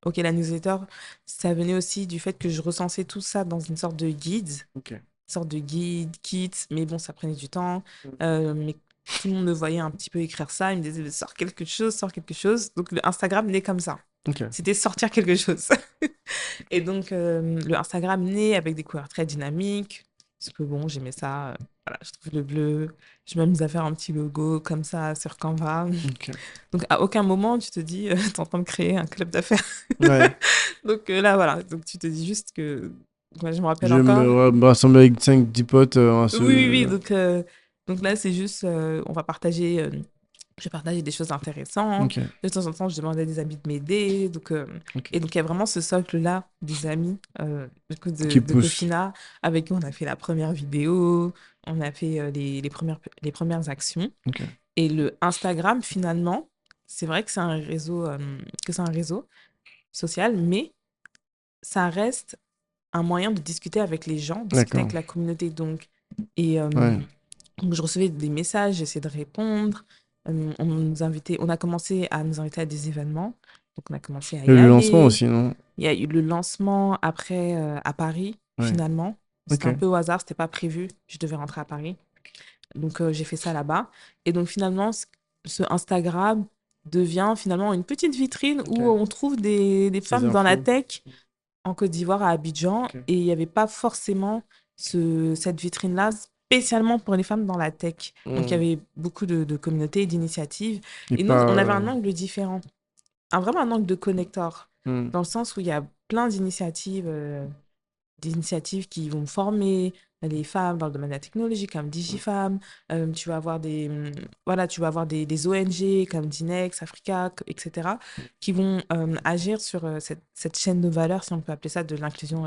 OK, la newsletter, ça venait aussi du fait que je recensais tout ça dans une sorte de guide, Ok. sorte de guide, kit, mais bon, ça prenait du temps. Mm. Mais Tout le monde me voyait un petit peu écrire ça. Il me disait, sors quelque chose, sors quelque chose. Donc, le Instagram naît comme ça. Ok. C'était sortir quelque chose. Et donc, le Instagram naît avec des couleurs très dynamiques. Parce que bon, j'aimais ça. Voilà, je trouve le bleu. Je m'amuse à faire un petit logo comme ça sur Canva. Ok. Donc, à aucun moment, tu te dis, t'es en train de créer un club d'affaires. Ouais. Donc là, voilà. Donc, tu te dis juste que. Moi, je me rappelle Je vais encore. me rassembler avec 5-10 potes Oui, oui, oui. Donc là, c'est juste, on va partager. Je partageais des choses intéressantes. Ok. De temps en temps, je demandais à des amis de m'aider. Donc, Ok. et donc, il y a vraiment ce socle-là des amis, du coup, Qui de pousse. copinat, avec qui on a fait la première vidéo, on a fait les premières actions. Ok. Et le Instagram, finalement, c'est vrai que c'est un réseau social, mais ça reste un moyen de discuter avec les gens, discuter D'accord. avec la communauté. Donc, et Ouais. donc je recevais des messages, j'essayais de répondre. On a commencé à nous inviter à des événements. Donc, on a commencé à Et y le lancement aller. aussi, non? Il y a eu le lancement après à Paris, Ouais. finalement. Ok. C'était un peu au hasard, c'était pas prévu. Je devais rentrer à Paris. Donc, j'ai fait ça là-bas. Et donc, finalement, ce Instagram devient finalement une petite vitrine Ok. où on trouve des Des femmes dans la infos. tech en Côte d'Ivoire, à Abidjan, Ok. et il n'y avait pas forcément cette vitrine-là spécialement pour les femmes dans la tech. Donc, il y Hmm. avait beaucoup de communautés, d'initiatives. Et Et nous, pas. on avait un angle différent, vraiment un angle de connecteur, Hmm. dans le sens où il y a plein d'initiatives, qui vont former les femmes dans le domaine de la technologie, comme DigiFemme. Tu vas avoir voilà, tu vas avoir des ONG comme Dinex, Africa, etc., qui vont agir sur cette chaîne de valeur, si on peut appeler ça, de l'inclusion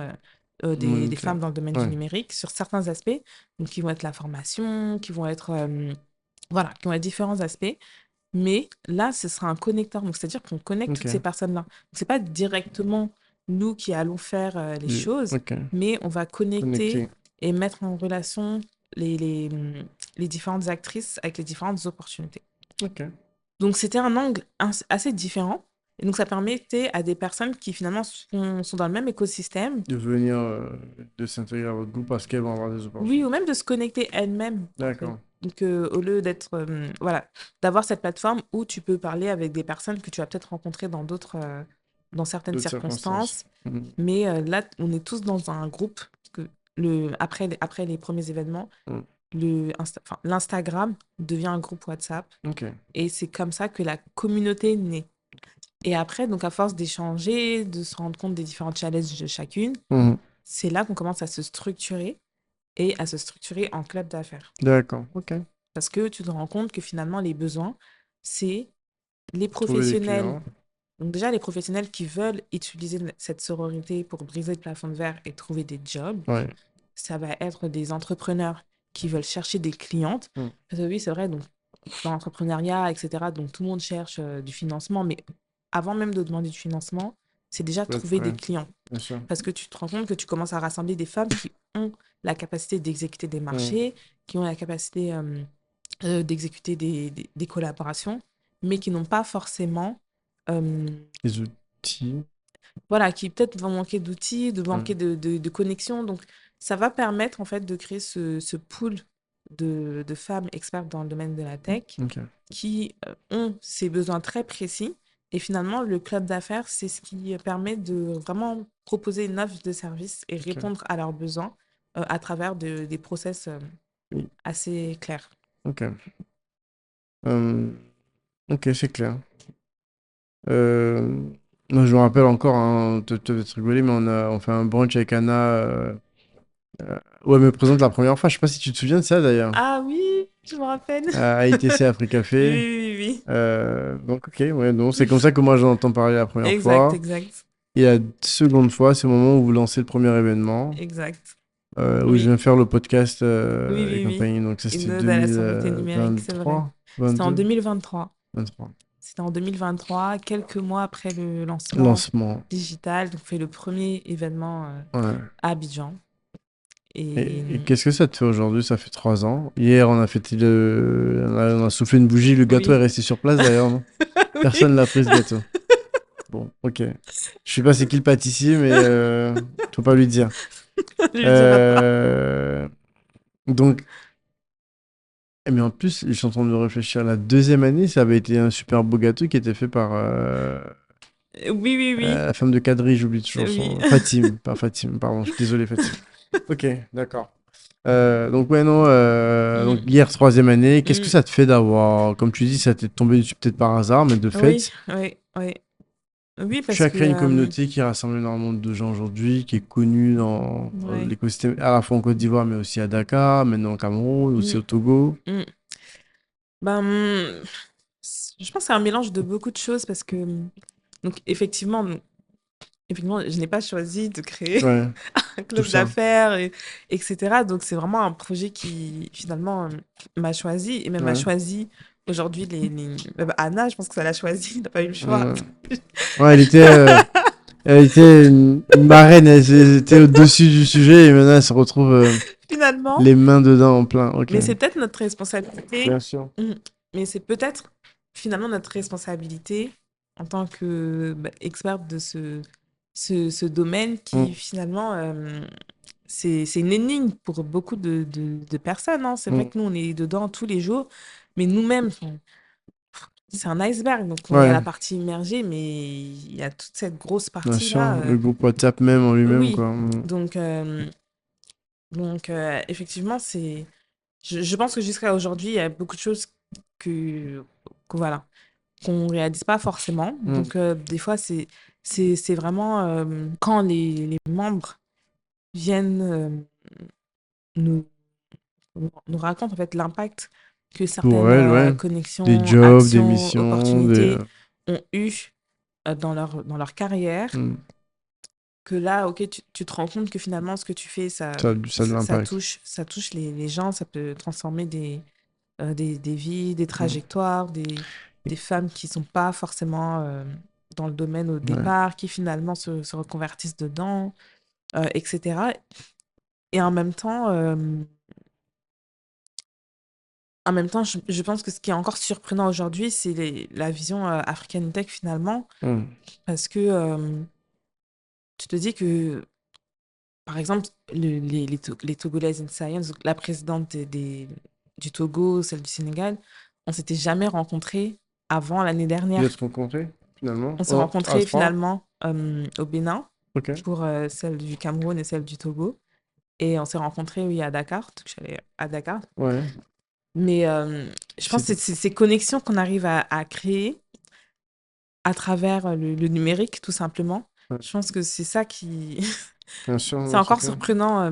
des Monétaire. femmes dans le domaine du Ouais. numérique, sur certains aspects, donc qui vont être la formation, qui vont être, voilà, qui vont être différents aspects. Mais là, ce sera un connecteur. Donc, c'est-à-dire qu'on connecte toutes ces Ok. personnes-là. Ce n'est pas directement nous qui allons faire les choses, Ok. mais on va connecter Connecté. et mettre en relation les différentes actrices avec les différentes opportunités. Ok. Donc, c'était un angle assez différent. Et donc, ça permettait à des personnes qui finalement sont dans le même écosystème, De venir, de s'intégrer à votre groupe parce qu'elles vont avoir des oui, ou opportunités. même de se connecter elles-mêmes, en fait. D'accord. Donc, au lieu d'être, voilà, d'avoir cette plateforme où tu peux parler avec des personnes que tu as peut-être rencontrées dans certaines D'autres circonstances. circonstances. Hmm. Mais là, on est tous dans un groupe. Parce que après les premiers événements, Hmm. l'Instagram devient un groupe WhatsApp. Ok. Et c'est comme ça que la communauté naît. Et après, donc, à force d'échanger, de se rendre compte des différents challenges de chacune, Hmm. c'est là qu'on commence à se structurer et à se structurer en club d'affaires. D'accord. Ok. Parce que tu te rends compte que finalement, les besoins, c'est les Trouver des professionnels. clients. Donc déjà, les professionnels qui veulent utiliser cette sororité pour briser le plafond de verre et trouver des jobs. Ouais. Ça va être des entrepreneurs qui veulent chercher des clientes. Hmm. Parce que oui, c'est vrai, donc dans l'entrepreneuriat, etc., donc tout le monde cherche du financement. Mais avant même de demander du financement, c'est déjà Faut être trouver des prêt. clients. Bien sûr. Parce que tu te rends compte que tu commences à rassembler des femmes qui ont la capacité d'exécuter des Hmm. marchés, qui ont la capacité d'exécuter des collaborations, mais qui n'ont pas forcément, euh, Les outils. voilà, qui peut-être vont manquer d'outils, de Hmm. manquer de connexion. Donc, ça va permettre en fait de créer ce pool de femmes expertes dans le domaine de la tech Ok. qui ont ces besoins très précis. Et finalement, le club d'affaires, c'est ce qui permet de vraiment proposer une offre de service et Ok. répondre à leurs besoins à travers des process Oui. assez clairs. Ok. Euh, ok, c'est clair. Euh, Moi, je me rappelle encore, hein, tu vas te rigoler, mais on fait un brunch avec Anna. Où elle me présente la première fois. Je sais pas si tu te souviens de ça d'ailleurs. Ah oui, je me rappelle. À ITC Africa Oui, Café. oui, oui, Donc, ok, ouais, non, c'est comme ça que moi j'en entends parler la oui. première Exact, fois. exact, Et la seconde fois, c'est au moment où vous lancez le premier événement, exact. où je Oui, viens faire le podcast oui, et oui, oui. compagnie. Donc, ça, c'était Une ode à la sobriété numérique, c'est vrai. 2023, C'était en 22, 2023. 23. C'était en 2023, quelques mois après le lancement Lancement. digital. Donc, on fait le premier événement Ouais. à Abidjan. Et Et qu'est-ce que ça te fait aujourd'hui? Ça fait 3 ans. Hier, on a fêté on a soufflé une bougie. Le gâteau est oui, resté sur place d'ailleurs, non? oui, Personne n'a pris ce gâteau. Bon, ok. Je sais pas c'est qui le pâtissier, mais faut pas lui dire. je ne le dirai pas. Euh, Donc, Mais en plus, je suis en train de réfléchir, la deuxième année, ça avait été un super beau gâteau qui était fait par Oui, oui, oui. la femme de Kadri, j'oublie toujours Oui. son... Fatim, pas Fatim, pardon, je suis désolé Fatim. Ok, d'accord. Donc ouais, non, donc Mm, hier, troisième année, qu'est-ce que mm. ça te fait d'avoir, comme tu dis, ça t'est tombé dessus peut-être par hasard, mais de Oui, fait, oui, oui. Oui, tu parce as que... créé une communauté qui rassemble énormément de gens aujourd'hui, qui est connue dans ouais. l'écosystème, à la fois en Côte d'Ivoire, mais aussi à Dakar, maintenant au Cameroun, aussi Mm, au Togo. mm. Ben, je pense que c'est un mélange de beaucoup de choses parce que... Donc, effectivement, je n'ai pas choisi de créer Ouais, un tout club ça. d'affaires, etc. Donc, c'est vraiment un projet qui, finalement, m'a choisi et même m'a Ouais. choisi aujourd'hui même Anna, je pense que ça l'a choisi, elle n'a pas eu le choix. Ouais, ouais, elle était une marraine, elle était au-dessus du sujet et maintenant elle se retrouve Finalement, les mains dedans en plein. Ok, mais c'est peut-être notre responsabilité. bien sûr. Mm. Mais c'est peut-être finalement notre responsabilité en tant que experte de ce domaine Mm. qui finalement c'est une énigme pour beaucoup de personnes, hein. C'est vrai Mm. que nous on est dedans tous les jours, mais nous-mêmes enfin, c'est un iceberg. Donc il y a Ouais, la partie immergée, mais il y a toute cette grosse bien partie sûr. là. Le groupe WhatsApp même en lui-même, Oui, quoi. Mm. donc effectivement je pense que jusqu'à aujourd'hui, il y a beaucoup de choses que, voilà, qu'on réalise pas forcément. Mm. Donc, des fois, c'est vraiment quand les membres viennent nous, nous racontent en fait l'impact que Pour certaines elle, ouais. Des connexions, jobs, des actions, missions, des. opportunités ont eu dans leur carrière, Mm. que là, ok, tu te rends compte que finalement, ce que tu fais, Ça a de l'impact. ça touche les gens, ça peut transformer des vies, des Mm. trajectoires, des femmes qui sont pas forcément dans le domaine au Ouais. départ, qui finalement se reconvertissent dedans, etc. Et en même temps, je pense que ce qui est encore surprenant aujourd'hui, c'est la vision African Tech finalement, Mm. parce que tu te dis que, par exemple, les Togolaises in Science, donc la présidente du Togo, celle du Sénégal, on s'était jamais rencontrées avant l'année Vous dernière. êtes rencontrés, finalement? On s'est Oh, à rencontrés ce point? finalement au Bénin Ok. pour celle du Cameroun et celle du Togo. Et on s'est rencontrés, oui, à Dakar. Donc, je suis allée à Dakar. Ouais. Mais je pense C'est... que c'est ces connexions qu'on arrive à créer à travers le numérique, tout simplement. Ouais. Je pense que c'est ça qui... Bien sûr, c'est non, c'est encore clair. surprenant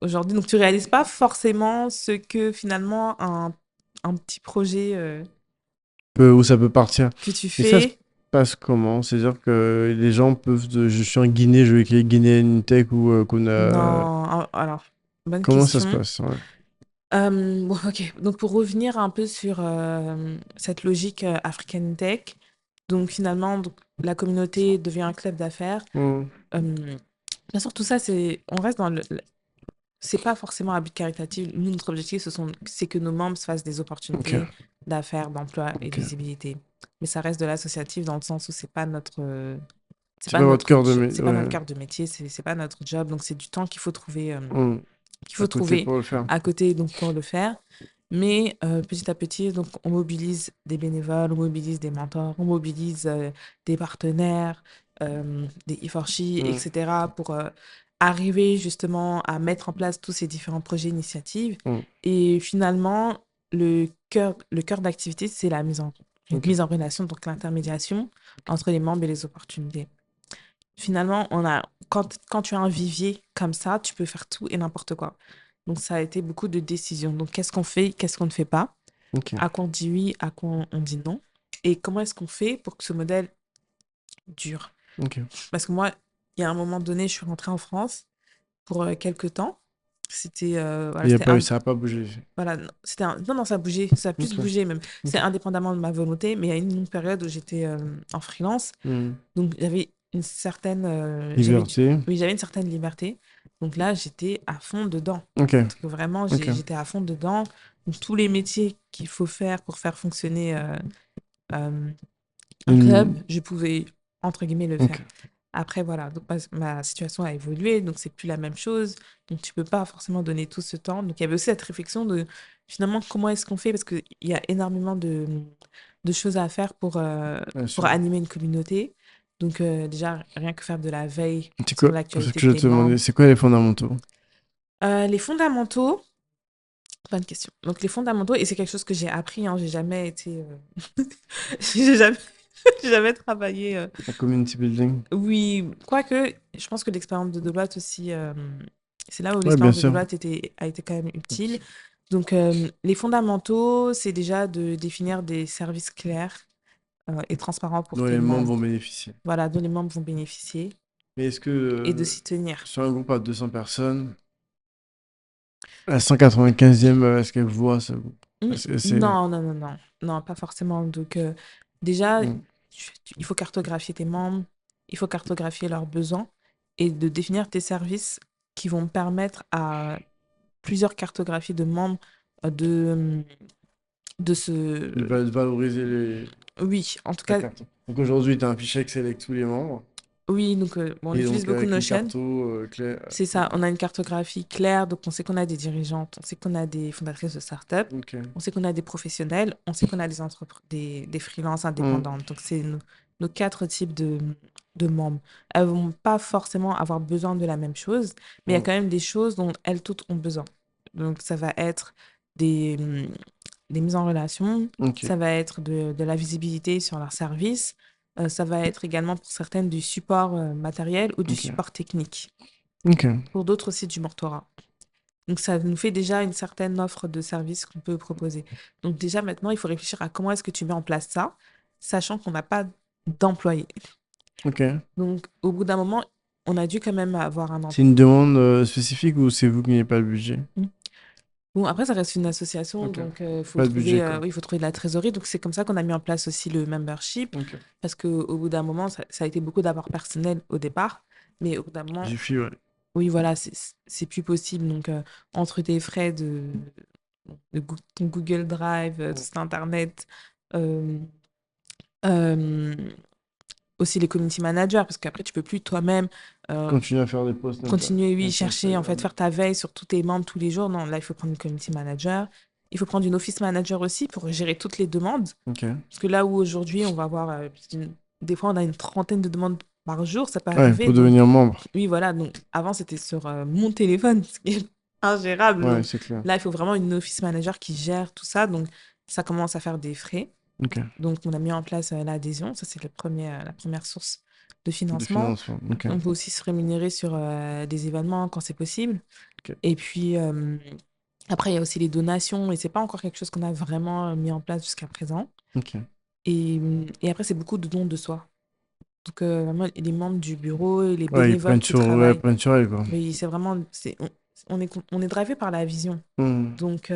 aujourd'hui. Donc, tu réalises pas forcément ce que finalement un petit projet Où ça peut partir. que tu Et ça se fais. passe comment? C'est-à-dire que les gens peuvent. Je suis en Guinée, je vais créer Guinée Tech ou Kuna. Non, alors, bonne Comment ça se question. passe? Ouais. Bon, ok. Donc, pour revenir un peu sur cette logique African Tech, donc finalement, donc, la communauté devient un club d'affaires. Mm. Euh, Bien sûr, tout ça, on reste dans c'est pas forcément à but caritatif. Nous, notre objectif, c'est que nos membres se fassent des Ok, opportunités d'affaires, d'emploi et de ok. visibilité. Mais ça reste de l'associatif dans le sens où C'est pas votre cœur de c'est pas notre ouais. cœur de métier, c'est pas notre job. Donc, c'est du temps Mm. qu'il À faut côté trouver pour le faire. à côté donc pour le faire. Mais petit à petit, donc, on mobilise des bénévoles, on mobilise des mentors, on mobilise des partenaires, des e Mm. etc. pour arriver justement à mettre en place tous ces différents projets initiatives. Mm. Et finalement, le cœur d'activité, c'est Ok, mise en relation, donc l'intermédiation entre les membres et les opportunités. Finalement, quand tu as un vivier comme ça, tu peux faire tout et n'importe quoi. Donc, ça a été beaucoup de décisions. Donc, qu'est-ce qu'on fait, qu'est-ce qu'on ne fait pas? ok, À quoi on dit oui, à quoi on dit non? Et comment est-ce qu'on fait pour que ce modèle dure? ok. Parce que moi, il y a un moment donné, je suis rentrée en France pour quelques temps. C'était voilà, c'était Ça a pas bougé. voilà, non, non, non, ça a bougé, ça a plus Ok, bougé même. C'est ok. indépendamment de ma volonté, mais il y a une longue période où j'étais en freelance. Mm. Donc, j'avais une certaine, Liberté. oui, j'avais une certaine liberté. Donc là, j'étais à fond dedans. Ok, Donc vraiment, ok. j'étais à fond dedans. Donc, tous les métiers qu'il faut faire pour faire fonctionner euh, un club, Une... je pouvais, entre guillemets, le Ok. faire. Après, voilà, donc ma situation a évolué, donc c'est plus la même chose. Donc, tu peux pas forcément donner tout ce temps. Donc, il y avait aussi cette réflexion de finalement comment est-ce qu'on fait parce qu'il y a énormément de choses à faire Bien pour sûr. animer une communauté. Donc, déjà, rien que faire de la veille C'est sur quoi? C'est ce l'actualité que de je tes te demandais. membres. C'est quoi les fondamentaux? Les fondamentaux, bonne question. Donc, les fondamentaux, et c'est quelque chose que j'ai appris, hein, j'ai jamais été. J'ai jamais, j'ai jamais travaillé. La community building? Oui, quoique, je pense que l'expérience de Deloitte aussi, c'est là où Ouais, bien l'expérience de sûr. Deloitte a été quand même utile. Donc, les fondamentaux, c'est déjà de définir des services clairs et transparents pour Dont tes les membres vont membres. bénéficier. Voilà, dont les membres vont bénéficier Mais est-ce que et de s'y tenir. sur un groupe à 200 personnes, la 195e, est-ce qu'elle voit ça? Est-ce que c'est... Non, non, non, non, non, pas forcément. Donc, déjà, Mm. il faut cartographier tes membres, il faut cartographier leurs besoins et de définir tes services qui vont permettre à plusieurs cartographies de membres de, de se... De valoriser Oui, en tout la cas, carte. Donc aujourd'hui, tu as un fichier Excel avec tous les membres. oui, donc bon, on Et utilise donc beaucoup avec une Notion. carte claire. C'est ça, on a une cartographie claire, donc on sait qu'on a des dirigeantes, on sait qu'on a des fondatrices de start-up, Ok. on sait qu'on a des professionnels, on sait qu'on a des freelances Mm. indépendantes. Donc c'est nos quatre types de membres. Elles vont pas forcément avoir besoin de la même chose, mais il y a Mm. quand même des choses dont elles toutes ont besoin. Donc ça va être des mises en relation, Ok. ça va être de la visibilité sur leurs services, ça va être également pour certaines du support matériel ou du Ok. support technique. Ok. Pour d'autres aussi du mentorat. Donc ça nous fait déjà une certaine offre de services qu'on peut proposer. Donc déjà maintenant, il faut réfléchir à comment est-ce que tu mets en place ça, sachant qu'on n'a pas d'employés. Ok. Donc au bout d'un moment, on a dû quand même avoir un C'est emploi. une demande spécifique ou c'est vous qui n'avez pas le budget? Bon, après, ça reste une association, Ok. donc Pas de budget, quoi. oui, faut trouver de la trésorerie. Donc c'est comme ça qu'on a mis en place aussi le membership, Ok. parce qu'au bout d'un moment, ça a été beaucoup d'apports personnels au départ, mais au bout d'un moment, J'ai fui, ouais. oui, voilà, c'est plus possible. Donc entre tes frais ton Google Drive, tout Mm. site internet, euh, euh, aussi les community managers, parce qu'après, tu peux plus toi-même euh, Continue à faire des posts continuer, oui, Insta, chercher, en fait, Instagram. faire ta veille sur tous tes membres tous les jours. Non, là, il faut prendre une community manager. Il faut prendre une office manager aussi pour gérer toutes les demandes. Ok. Parce que là où aujourd'hui, on va avoir, des fois, on a une trentaine de demandes par jour, ça peut Ouais, arriver. pour Donc, devenir membre. oui, voilà. Donc, avant, c'était sur mon téléphone, ce qui est ingérable. Ouais, Donc, c'est clair. là, il faut vraiment une office manager qui gère tout ça. Donc, ça commence à faire des frais. Ok. Donc, on a mis en place l'adhésion. Ça, c'est la première source de De financement. financement. Ok. On peut aussi se rémunérer sur des événements quand c'est possible. Ok. Et puis, après, il y a aussi les donations. Et c'est pas encore quelque chose qu'on a vraiment mis en place jusqu'à présent. Ok. Et après, c'est beaucoup de dons de soi. Donc, vraiment, les membres du bureau et les Ouais, ils bénévoles prennent qui sur, ouais, ils travaillent. prennent sur elle, quoi. Oui, c'est vraiment, on est drivé par la vision. Hmm. Donc,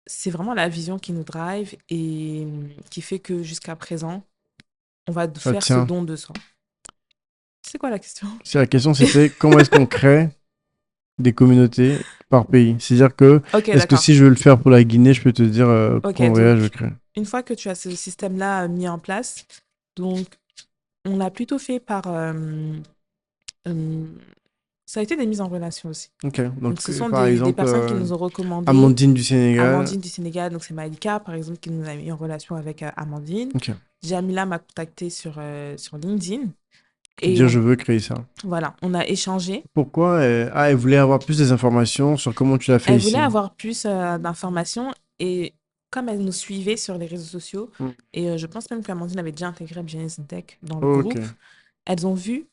c'est vraiment la vision qui nous drive et qui fait que jusqu'à présent, on va Ça faire ce tient. don de soi. C'est quoi la question? Si la question c'était comment est-ce qu'on crée des communautés par pays? C'est-à-dire que, Ok, est-ce que d'accord. si je veux le faire pour la Guinée, je peux te dire Ok, Cambria, je donc, crée. une fois que tu as ce système-là mis en place, donc, on l'a plutôt fait par... euh, ça a été des mises en relation aussi. Ok. Donc, Donc, ce sont par des exemple, personnes qui nous ont recommandé Amandine du Sénégal. Amandine du Sénégal, donc c'est Malika, par exemple, qui nous a mis en relation avec Amandine. Ok. Jamila m'a contacté sur LinkedIn. Pour Et dire je veux créer ça. voilà, on a échangé. Pourquoi elle voulait avoir plus des informations sur comment tu l'as fait Elle voulait ici. avoir plus d'informations et comme elle nous suivait sur les réseaux sociaux, Hmm. et je pense même qu'Amandine avait déjà intégré Business Tech dans le Ok. groupe, elles ont vu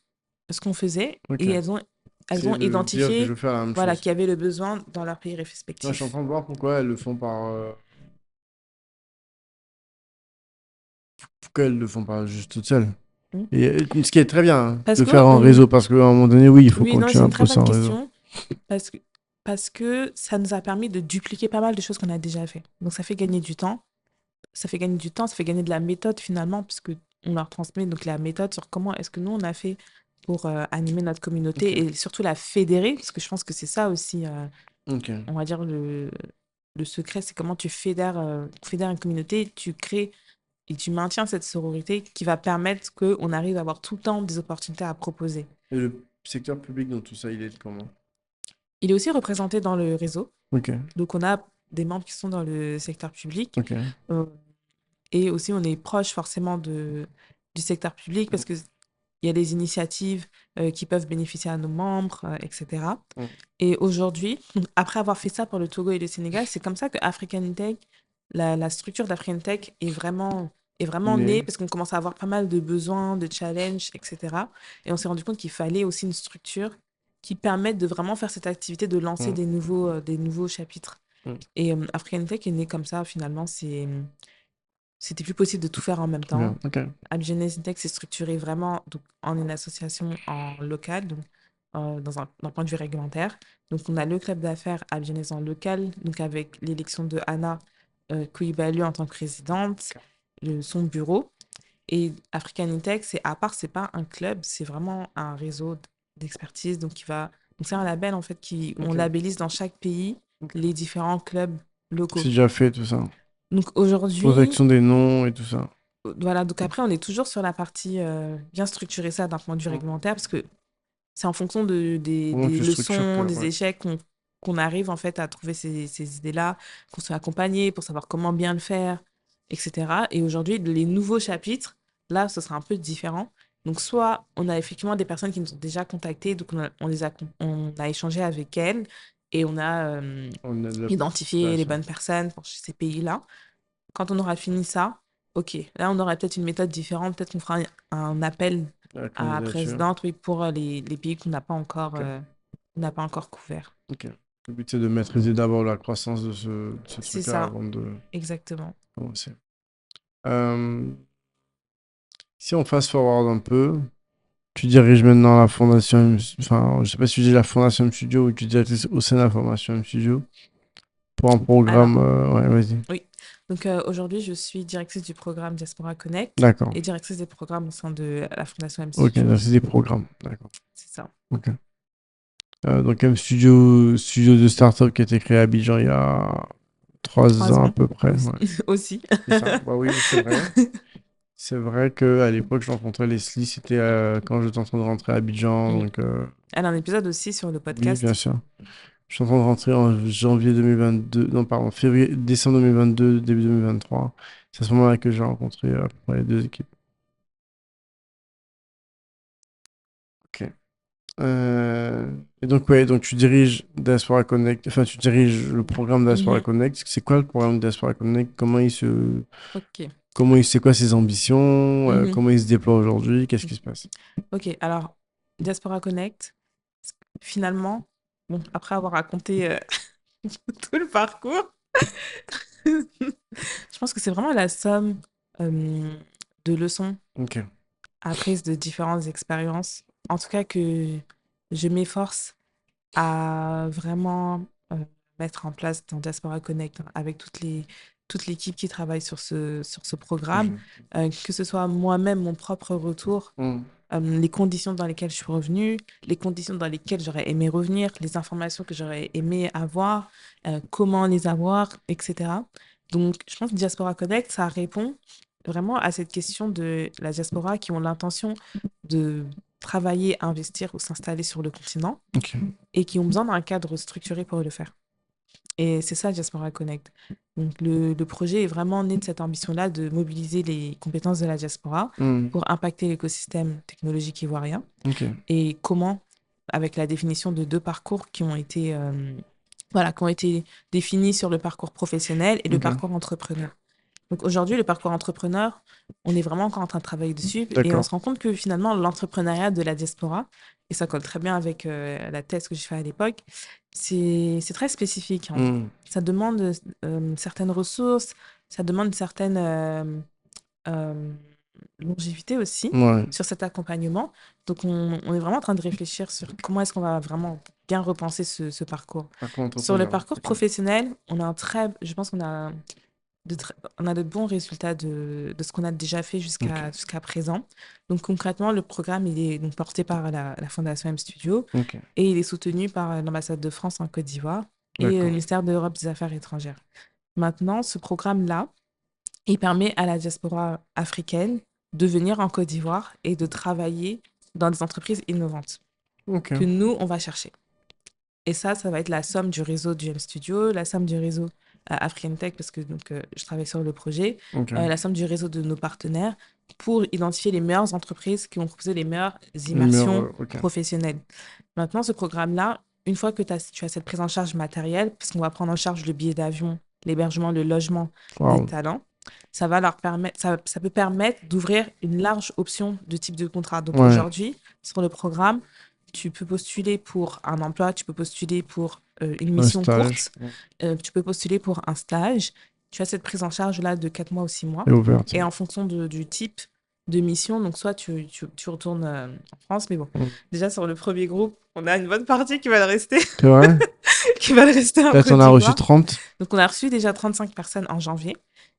ce qu'on faisait Ok. et elles C'est ont de dire que je identifié veux faire la même voilà, chose. qu'il y avait le besoin dans leur pays Moi, je suis en respectif. train de voir pourquoi elles le font par. Pourquoi elles le font pas juste toutes seules. Hmm. Et, ce qui est très bien, hein, Parce de que faire en réseau, parce qu'à un moment donné, oui, il faut oui, non, continuer c'est à une très bosser bonne en réseau. question. Parce que, parce que ça nous a permis de dupliquer pas mal de choses qu'on a déjà fait. Donc, ça fait gagner du temps. Ça fait gagner du temps, ça fait gagner de la méthode finalement, puisque on leur transmet donc la méthode sur comment est-ce que nous, on a fait pour animer notre Ok. communauté et surtout la fédérer, parce que je pense que c'est ça aussi, Ok. on va dire, le secret, c'est comment tu fédères une communauté, tu crées et tu maintiens cette sororité qui va permettre qu'on arrive à avoir tout le temps des opportunités à proposer. Et le secteur public dans tout ça, il est comment? Il est aussi représenté dans le réseau. Ok, Donc, on a des membres qui sont dans le secteur public. ok. Euh, et aussi, on est proche forcément du secteur public parce qu'il y a des initiatives qui peuvent bénéficier à nos membres, etc. Mm. Et aujourd'hui, après avoir fait ça pour le Togo et le Sénégal, c'est comme ça que African Tech, la structure d'African Tech est vraiment née Né. parce qu'on commence à avoir pas mal de besoins, de challenges, etc. Et on s'est rendu compte qu'il fallait aussi une structure qui permette de vraiment faire cette activité de lancer Mm. des nouveaux chapitres. Mm. Et African Tech est né comme ça, finalement. C'était plus possible de tout faire en même Trop bien. temps. Ok. Abgenes Tech s'est structuré vraiment donc, en une association en local, donc d'un point de vue réglementaire. Donc, on a le club d'affaires Abgenes en local, donc avec l'élection de Anna Coulibaly en tant que présidente, son bureau. Et African Tech, c'est à part, c'est pas un club, c'est vraiment un réseau d'expertise. Donc c'est un label en fait on Ok. labellise dans chaque pays Ok. les différents clubs locaux. C'est déjà fait tout ça. Donc aujourd'hui, Protection des noms et tout ça. voilà, donc après, on est toujours sur la partie bien structurer ça d'un point de vue Mm. réglementaire parce que c'est en fonction des, Comment des tu structures que. leçons, des Ouais. échecs qu'on arrive en fait à trouver ces idées-là, qu'on soit accompagné pour savoir comment bien le faire, etc. Et aujourd'hui, les nouveaux chapitres, là, ce sera un peu différent. Donc, soit on a effectivement des personnes qui nous ont déjà contactés, donc on a échangé avec elles et on a On a de la identifié les relation. bonnes personnes pour ces pays-là. Quand on aura fini ça, ok, là, on aura peut-être une méthode différente. Peut-être qu'on fera un appel La à candidature. présidente, oui, pour les pays Ok. qu'on n'a pas encore couverts. Ok. Le but, c'est de maîtriser d'abord la croissance de ce C'est truc-là ça, avant de exactement. commencer. Euh, Si on fast forward un peu, tu diriges maintenant la fondation enfin, je sais pas si tu dis la fondation M Studio ou tu diriges au sein de la formation M Studio pour un Alors, programme. Ouais, vas-y. oui. Donc aujourd'hui, je suis directrice du programme Diaspora Connect D'accord. et directrice des programmes au sein de la Fondation M Ok, Studio. donc c'est des programmes. D'accord. C'est ça. Ok. Donc M Studio, studio de start-up qui a été créé à Abidjan il y a 3 ans à 3 ans peu près. aussi. Ouais, aussi. c'est ça. Bah oui, c'est vrai. C'est vrai qu'à l'époque, je rencontrais Leslie, c'était quand j'étais en train de rentrer à Abidjan. Mm. Donc, Elle a un épisode aussi sur le oui, bien podcast. sûr. Je suis en train de rentrer en janvier 2022, non, pardon, décembre 2022, début 2023. C'est à ce moment-là que j'ai rencontré à peu près les deux équipes. Ok. Et donc, ouais, donc tu diriges Diaspora Connect, enfin, tu diriges le programme Diaspora Mhm. Connect. C'est quoi le programme Diaspora Connect? Ok. C'est quoi ses ambitions? Mhm. Comment il se déploie aujourd'hui? Qu'est-ce qui se passe? Ok, alors, Diaspora Connect, finalement, bon, après avoir raconté tout le parcours, je pense que c'est vraiment la somme de leçons Ok. apprises de différentes expériences. En tout cas, que je m'efforce à vraiment mettre en place dans Diaspora Connect avec toute l'équipe qui travaille sur ce programme, Projet. que ce soit moi-même mon propre retour, Hmm. les conditions dans lesquelles je suis revenue, les conditions dans lesquelles j'aurais aimé revenir, les informations que j'aurais aimé avoir, comment les avoir, etc. Donc, je pense que Diaspora Connect, ça répond vraiment à cette question de la diaspora qui ont l'intention de travailler, investir ou s'installer sur le continent Ok. et qui ont besoin d'un cadre structuré pour le faire. Et c'est ça, Diaspora Connect. Donc, le projet est vraiment né de cette ambition-là de mobiliser les compétences de la diaspora Hmm. pour impacter l'écosystème technologique ivoirien. Ok. Et comment, avec la définition de 2 parcours qui ont été définis sur le parcours professionnel et le Ok. parcours entrepreneur. Donc aujourd'hui, le parcours entrepreneur, on est vraiment encore en train de travailler dessus et on D'accord. se rend compte que finalement, l'entrepreneuriat de la diaspora, et ça colle très bien avec la thèse que j'ai fait à l'époque, c'est très spécifique, hein. Hmm. Ça demande certaines ressources, ça demande une certaine euh, longévité aussi Ouais. sur cet accompagnement. Donc on est vraiment en train de réfléchir sur comment est-ce qu'on va vraiment bien repenser ce parcours. Parcours Sur le entrepreneur. parcours Ok. professionnel, je pense qu'on a de bons résultats de ce qu'on a déjà fait Ok. jusqu'à présent. Donc concrètement, le programme il est donc porté par la Fondation M Studio Ok. et il est soutenu par l'ambassade de France en Côte d'Ivoire et le D'accord. ministère de l'Europe des Affaires étrangères. Maintenant, ce programme-là, Il permet à la diaspora africaine de venir en Côte d'Ivoire et de travailler dans des entreprises innovantes Ok. que nous, on va chercher. Et ça va être la somme du réseau du M Studio, la somme du réseau African Tech, parce que donc, je travaille sur le projet, Ok. la somme du réseau de nos partenaires pour identifier les meilleures entreprises qui vont proposer les meilleures Numéro, immersions ok. professionnelles. Maintenant, ce programme-là, une fois que tu as cette prise en charge matérielle, parce qu'on va prendre en charge le billet d'avion, l'hébergement, le logement des Wow. talents, ça va leur permettre, ça peut permettre d'ouvrir une large option de type de contrat. Donc Ouais. aujourd'hui, sur le programme, tu peux postuler pour un emploi, tu peux postuler pour une Un mission stage. courte, tu peux postuler pour un stage. Tu as cette prise en charge-là de 4 mois ou 6 mois. Et ouverte. Et en fonction du type de mission, donc soit tu retournes en France, mais bon, Mm. déjà sur le premier groupe, on a une bonne partie qui va le rester, C'est vrai? qui va le rester en Là, Côte t'en as reçu d'Ivoire. 30? Donc on a reçu déjà 35 personnes en janvier.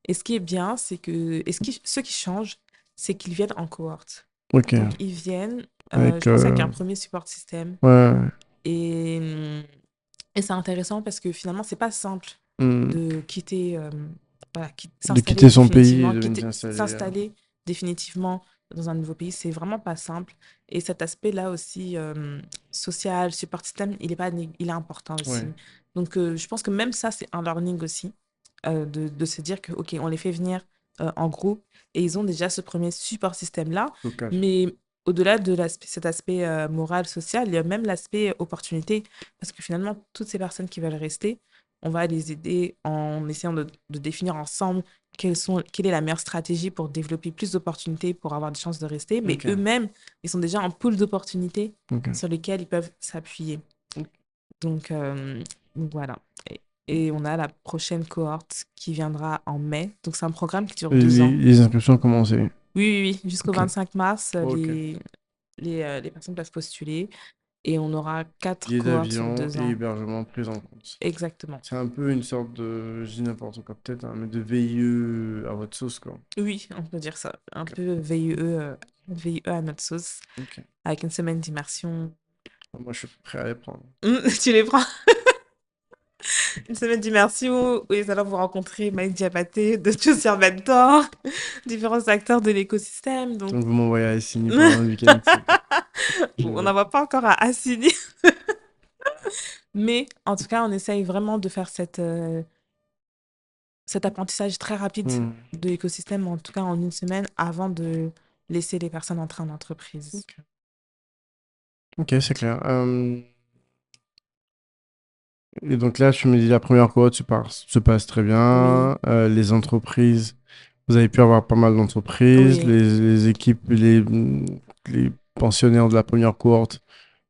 Et ce qui est bien, c'est que, ce qui change, c'est qu'ils viennent en cohorte. Ok. Donc ils viennent, Avec. je pense, avec un premier support système. Ouais. Et, et c'est intéressant parce que finalement, c'est pas simple Mm. de quitter, voilà, De s'installer quitter son pays et définitivement, de venir s'installer. s'installer définitivement dans un nouveau pays. C'est vraiment pas simple. Et cet aspect-là aussi, social, support système, il est important Ouais. aussi. Donc, je pense que même ça, c'est un learning aussi, de se dire que, OK, on les fait venir en groupe et ils ont déjà ce premier support système-là. Local. Mais au-delà de cet aspect moral, social, il y a même l'aspect opportunité. Parce que finalement, toutes ces personnes qui veulent rester, on va les aider en essayant de définir ensemble quelle est la meilleure stratégie pour développer plus d'opportunités, pour avoir des chances de rester. Mais Ok. eux-mêmes, ils sont déjà en pool d'opportunités Ok. sur lesquelles ils peuvent s'appuyer. Ok. Donc, voilà. Et on a la prochaine cohorte qui viendra en mai. Donc, c'est un programme qui dure Et 2 ans. les inscriptions ont commencé. Oui. Jusqu'au Ok. 25 mars, Ok. les personnes peuvent postuler. Et on aura 4 Billets cohortes sur d'avion 2 et ans. hébergement pris en compte. Exactement. C'est un peu une sorte de, je dis n'importe quoi peut-être, hein, mais de VIE à votre sauce, quoi. Oui, on peut dire ça. Un Ok. peu VIE à notre sauce, Ok. avec une semaine d'immersion. Moi, je suis prêt à les prendre. Tu les prends. Une semaine d'immersion où ils allont vous rencontrer Mike Diabaté de Choose Your Mentor, différents acteurs de l'écosystème. Donc, Donc, vous m'envoyez à Sydney pendant un week-end, c'est bon. Je bon, on veux. n'en va pas encore à Assini, mais en tout cas, on essaye vraiment de faire cet apprentissage très rapide Hmm. de l'écosystème, en tout cas en une semaine, avant de laisser les personnes entrer en entreprise. Ok, c'est clair. Et donc là, tu me dis la première cohorte se passe très Oui, bien. Les entreprises, vous avez pu avoir pas mal d'entreprises. oui, Les équipes, les pensionnaires de la première cohorte,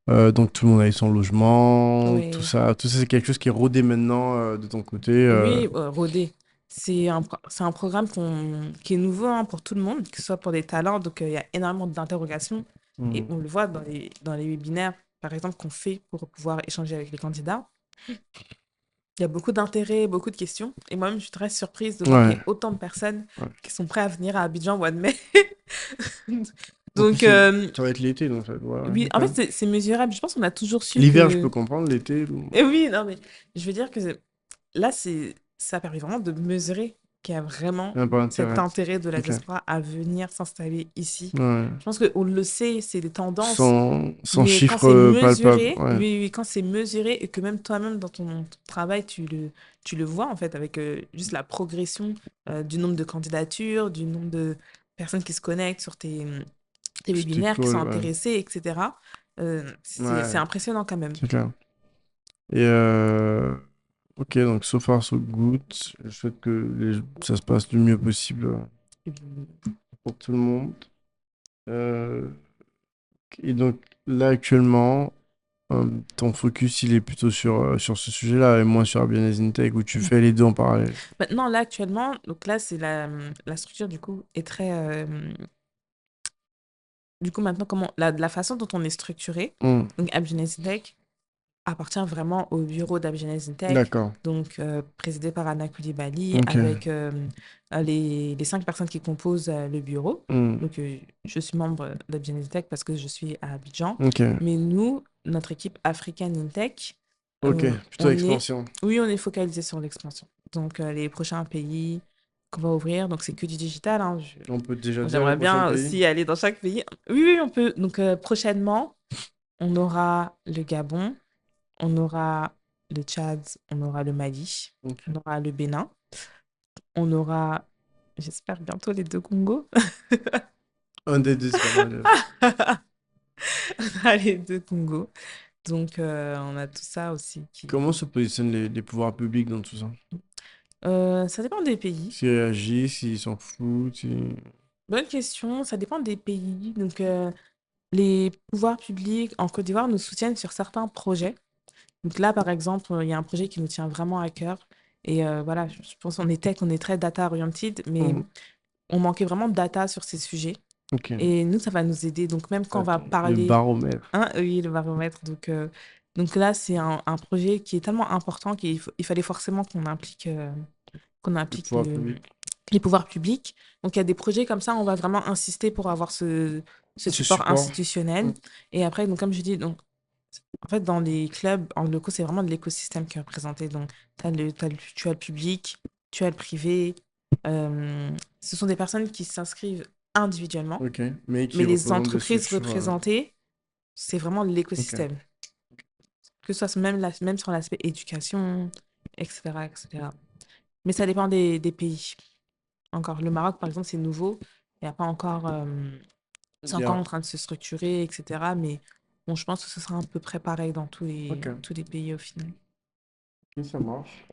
donc tout le monde a eu son logement, tout oui. ça. Tout ça, c'est quelque chose qui est rodé maintenant de ton côté. Oui, Rodé. C'est un programme qui est nouveau, hein, pour tout le monde, que ce soit pour des talents. Donc, il y a énormément d'interrogations. Et Hmm. on le voit dans les webinaires, par exemple, qu'on fait pour pouvoir échanger avec les candidats. Il y a beaucoup d'intérêt, beaucoup de questions. Et moi-même, je suis très surprise de voir qu'il Ouais, y ait autant de personnes ouais. qui sont prêtes à venir à Abidjan au mois de mai. En plus, Donc, ça va être l'été, donc ça doit. oui, en fait, c'est mesurable. Je pense qu'on a toujours su L'hiver, je peux que... comprendre. L'été, Et oui, non, mais je veux dire que là, ça permet vraiment de mesurer qu'il y a vraiment un pas cet intérêt. intérêt de la Ok. diaspora à venir s'installer ici. Ouais. Je pense qu'on le sait, c'est des tendances, Sans mais quand chiffre c'est palpable. mesuré, Ouais. oui, quand c'est mesuré et que même toi-même dans ton travail, tu le vois en fait avec juste la progression du nombre de candidatures, du nombre de personnes qui se connectent sur tes C'était webinaires, qui sont cool, ouais. intéressées, etc. C'est Ouais, impressionnant quand même. c'est clair. Et ok, donc so far so good. Je souhaite que ça se passe du mieux possible pour tout le monde. Euh, et donc là actuellement, ton focus il est plutôt sur ce sujet-là et moins sur Business Intech où tu fais les deux en parallèle. Maintenant, là, actuellement, donc là, c'est la structure, du coup, est très... du coup, maintenant, la façon dont on est structuré, Hmm, donc AppGenesis Tech appartient vraiment au bureau d'AppGenesis Tech, d'accord. donc présidé par Anna Koulibaly, Ok. avec les 5 personnes qui composent le bureau. Hmm, Donc, je suis membre d'AppGenesis Tech parce que je suis à Abidjan. ok. Mais nous, notre équipe African Intech, Ok. Plutôt on est... expansion. Oui, on est focalisé sur l'expansion. Donc, les prochains pays, qu'on va ouvrir. Donc, c'est que du digital, hein. On peut déjà Bon, dire les j'aimerais prochains bien pays? aussi aller dans chaque pays. Oui, oui, on peut. Donc, prochainement, on aura le Gabon, on aura le Tchad, on aura le Mali, Ok. on aura le Bénin, on aura, j'espère, bientôt les deux Congos. Un des deux, c'est pas mal. On aura les deux Congos. Donc, on a tout ça aussi Comment qui... se positionnent les pouvoirs publics dans tout ça? Ça dépend des pays. S'ils réagissent, s'ils s'en foutent, Bonne question, ça dépend des pays. Donc, les pouvoirs publics en Côte d'Ivoire nous soutiennent sur certains projets. Donc là, par exemple, il y a un projet qui nous tient vraiment à cœur. Et voilà, je pense qu'on est tech, on est très data-oriented, mais Mhm. on manquait vraiment de data sur ces sujets. Ok. Et nous, ça va nous aider. Donc même quand on va Attends, le parler, baromètre. hein, oui, le baromètre. Donc là, c'est un projet qui est tellement important il fallait forcément qu'on Le implique pouvoir public. les pouvoirs publics. Donc, il y a des projets comme ça, on va vraiment insister pour avoir ce Ce support support. institutionnel. Mhm. Et après, donc, comme je dis, donc, en fait, dans les clubs, en locaux, c'est vraiment de l'écosystème qui est représenté. Donc, tu as le public, tu as le privé. Euh, Ce sont des personnes qui s'inscrivent individuellement, Ok. Mais mais qui les représente des entreprises structures. représentées, c'est vraiment Ok. l'écosystème. Que ce soit même, même sur l'aspect éducation, etc., etc. Mais ça dépend des pays. Encore, le Maroc, par exemple, c'est nouveau. Il y a pas encore, c'est encore Bien. en train de se structurer, etc. Mais bon, je pense que ce sera un peu près pareil dans Ok. tous les pays au final. Ok, ça marche.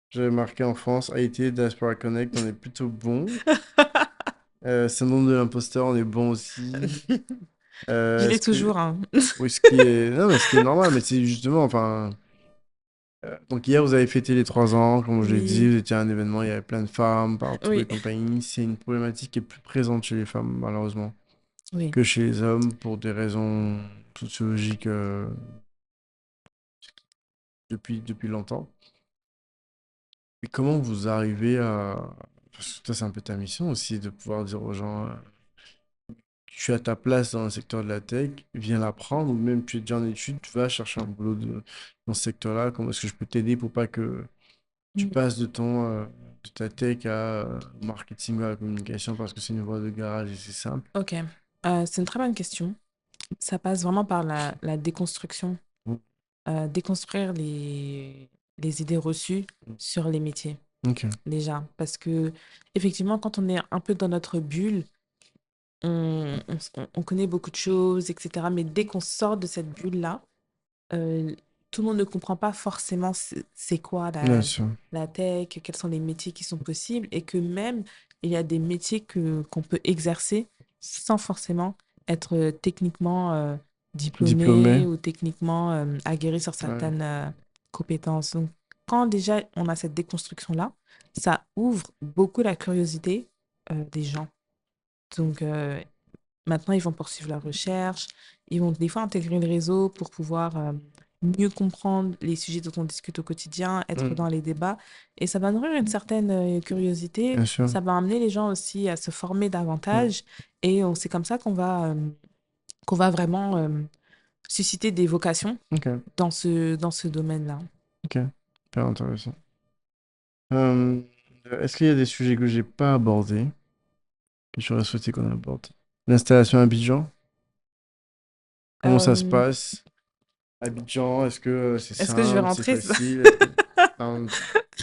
J'avais marqué en France, Haïti, Diaspora Connect, on est plutôt bon. Syndrome de l'imposteur, on est bon aussi. Je l'ai Est-ce que... toujours, hein. Oui, ce qui est... Non, mais ce qui est normal, mais c'est justement, enfin... donc hier, vous avez fêté les 3 ans, comme je l'ai dit, Oui, vous étiez à un événement, il y avait plein de femmes partout et oui, compagnie. C'est une problématique qui est plus présente chez les femmes, malheureusement, oui. que chez les hommes, pour des raisons sociologiques depuis longtemps. Et comment vous arrivez à... Parce que toi, c'est un peu ta mission aussi, de pouvoir dire aux gens, tu as ta place dans le secteur de la tech, viens la prendre, ou même tu es déjà en études, tu vas chercher un boulot dans ce secteur-là, comment est-ce que je peux t'aider pour pas que tu Mm. passes de ta tech au marketing ou à la communication parce que c'est une voie de garage et c'est simple. Ok. C'est une très bonne question. Ça passe vraiment par la déconstruction, Mm. déconstruire les idées reçues sur les métiers, Ok. déjà. Parce que, effectivement, quand on est un peu dans notre bulle, on connaît beaucoup de choses, etc. Mais dès qu'on sort de cette bulle-là, euh, tout le monde ne comprend pas forcément c'est quoi Bien sûr. la tech, quels sont les métiers qui sont possibles, et que même il y a des métiers qu'on peut exercer sans forcément être techniquement diplômé Diplômé. ou techniquement aguerri sur Ouais. certaines compétences. Donc, quand déjà on a cette déconstruction-là, ça ouvre beaucoup la curiosité des gens. Donc, maintenant, ils vont poursuivre la recherche, ils vont des fois intégrer le réseau pour pouvoir mieux comprendre les sujets dont on discute au quotidien, être Mm. dans les débats. Et ça va nourrir une certaine curiosité, Bien sûr. ça va amener les gens aussi à se former Mm. davantage. Et c'est comme ça qu'on va vraiment susciter des vocations Ok. dans ce domaine-là. Ok. Super intéressant. Euh, Est-ce qu'il y a des sujets que j'ai pas abordés, que j'aurais souhaité qu'on aborde? L'installation à Abidjan, comment ça se Euh, passe? Abidjan, est-ce que c'est Est-ce que je vais simple, c'est rentrer? facile? Est-ce que... Non,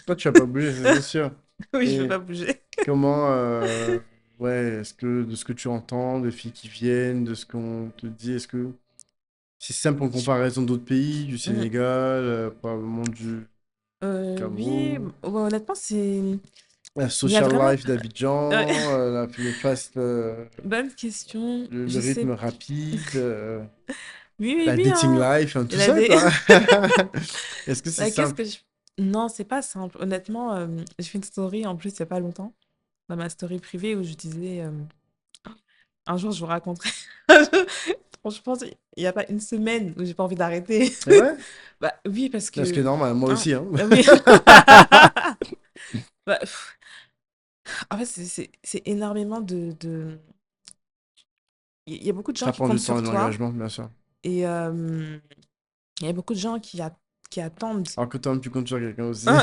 toi, tu vas pas bouger, ça, c'est sûr. Oui, je ne vais Mais pas bouger. comment, ouais, est-ce que de ce que tu entends, des filles qui viennent, de ce qu'on te dit, est-ce que c'est simple en comparaison d'autres pays, du Mhm. Sénégal, probablement du Oui, Cameroun, ouais, honnêtement, la il y a social vraiment... life Ouais. d'Abidjan, le fast, Bonne question. le Je rythme sais. rapide, Oui, oui, la oui, dating hein. life, hein, tout Il a ça, des... quoi. Est-ce que c'est Bah, qu'est-ce simple? que je... Non, c'est pas simple. Honnêtement, j'ai fait une story en plus il y a pas longtemps, dans ma story privée, où je disais un jour je vous raconterai. Franchement, il y a pas une semaine où j'ai pas envie d'arrêter. C'est vrai? Bah oui, parce Est-ce que que... normal, moi hein, aussi, hein. oui. Bah, en fait, c'est énormément Il y a beaucoup de gens Ça qui prend du comptent temps et sur de toi l'engagement, bien sûr. et il y a beaucoup de gens qui attendent. Alors que toi, tu comptes sur quelqu'un aussi. Hein.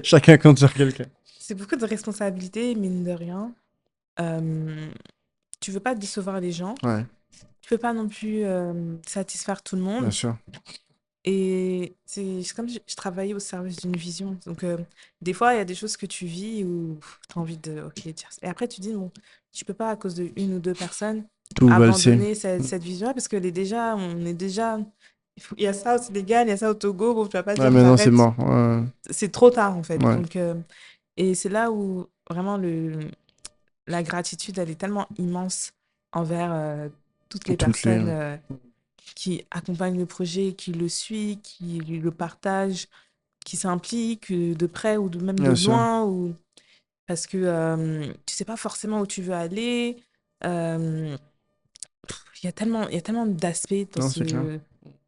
Chacun compte sur quelqu'un. C'est beaucoup de responsabilités, mine de rien. Tu veux pas décevoir les gens. Ouais, Tu peux pas non plus satisfaire tout le bien monde. sûr. Et c'est comme je travaillais au service d'une vision. Donc, des fois, il y a des choses que tu vis où tu as envie de ok, dire. Et après, tu dis, bon, tu peux pas, à cause de une ou deux personnes, Tout valser. abandonner cette vision-là parce on est déjà. Il y a ça au Sénégal, il y a ça au Togo. Bon, tu vas pas Ouais, dire, maintenant, c'est j'arrête. mort. Ouais. C'est trop tard, en fait. Ouais. Donc, et c'est là où vraiment la gratitude, elle est tellement immense envers toutes les Toutes les... personnes qui accompagnent le projet, qui le suivent, qui le partagent, qui s'impliquent de près ou même de Bien sûr. loin, ou parce que tu sais pas forcément où tu veux aller. Euh, il y a tellement d'aspects Non, c'est clair.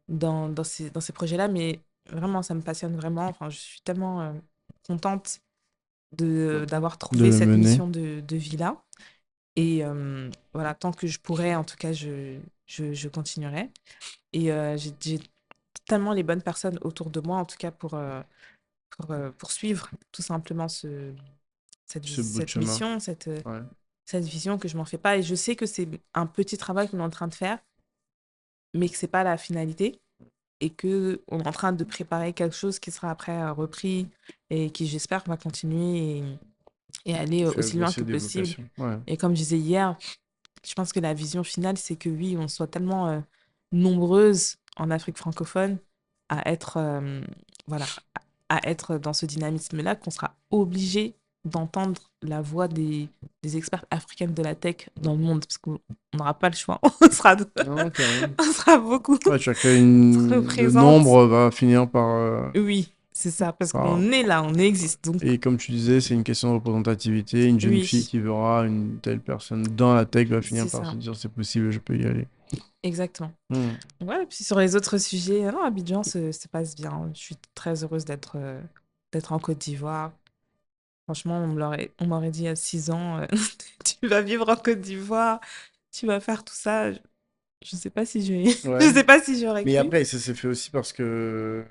dans ces projets-là, mais vraiment, ça me passionne vraiment. Enfin, je suis tellement contente d'avoir De trouvé le cette mener. mission de vie-là. Et voilà, tant que je pourrais, en tout cas, je continuerai. Et j'ai tellement les bonnes personnes autour de moi, en tout cas, pour poursuivre tout simplement Ce bout de cette chemin. mission, Ouais. cette vision, que je m'en fais pas. Et je sais que c'est un petit travail qu'on est en train de faire, mais que c'est pas la finalité. Et que on est en train de préparer quelque chose qui sera après repris et qui, j'espère, va continuer et aller Faire aussi loin que grossir des possible. vocations. Ouais. Et comme je disais hier, je pense que la vision finale, c'est que oui, on soit tellement nombreuses en Afrique francophone à être, voilà, à être dans ce dynamisme-là, qu'on sera obligé d'entendre la voix des experts africaines de la tech dans le monde, parce qu'on n'aura pas le choix. Non, carrément. On sera beaucoup Ouais, chacun trop le présentes. nombre va finir par, Oui, c'est ça, parce par- qu'on est là, on existe. Donc, Et comme tu disais, c'est une question de représentativité. Une jeune fille oui, qui verra une telle personne dans la tech va finir c'est par se ça, dire c'est possible, je peux y aller. exactement. Hmm. Ouais, et puis sur les autres sujets, non, Abidjan se passe bien. Je suis très heureuse d'être en Côte d'Ivoire. Franchement, on m'aurait dit à 6 ans, tu vas vivre en Côte d'Ivoire, tu vas faire tout ça. Je sais pas si Ouais. je sais pas si j'aurais Mais cru. après, ça s'est fait aussi parce que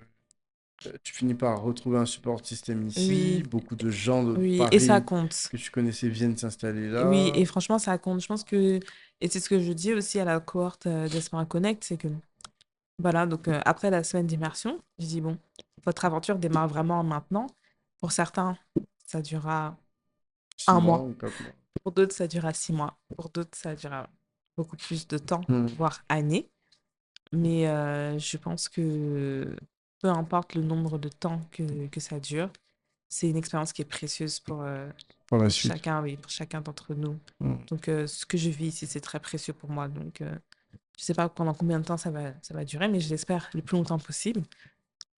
tu finis par retrouver un support système ici. Oui, Beaucoup de gens de oui, et ça Paris compte. que tu connaissais viennent s'installer Oui, là. et franchement, ça compte. Je pense que, et c'est ce que je dis aussi à la cohorte d'Espera Connect, c'est que, voilà, donc après la semaine d'immersion, je dis, bon, votre aventure démarre vraiment maintenant. Pour certains, ça durera Six un mois mois. ou 4 mois. Pour d'autres, ça durera 6 mois. Pour d'autres, ça durera beaucoup plus de temps, Hmm. voire années. Mais je pense que peu importe le nombre de temps que ça dure, c'est une expérience qui est précieuse Pour la pour suite. chacun, oui, pour chacun d'entre nous. Hmm. Donc, ce que je vis ici, c'est très précieux pour moi. Donc, je sais pas pendant combien de temps ça va durer, mais je l'espère le plus longtemps possible.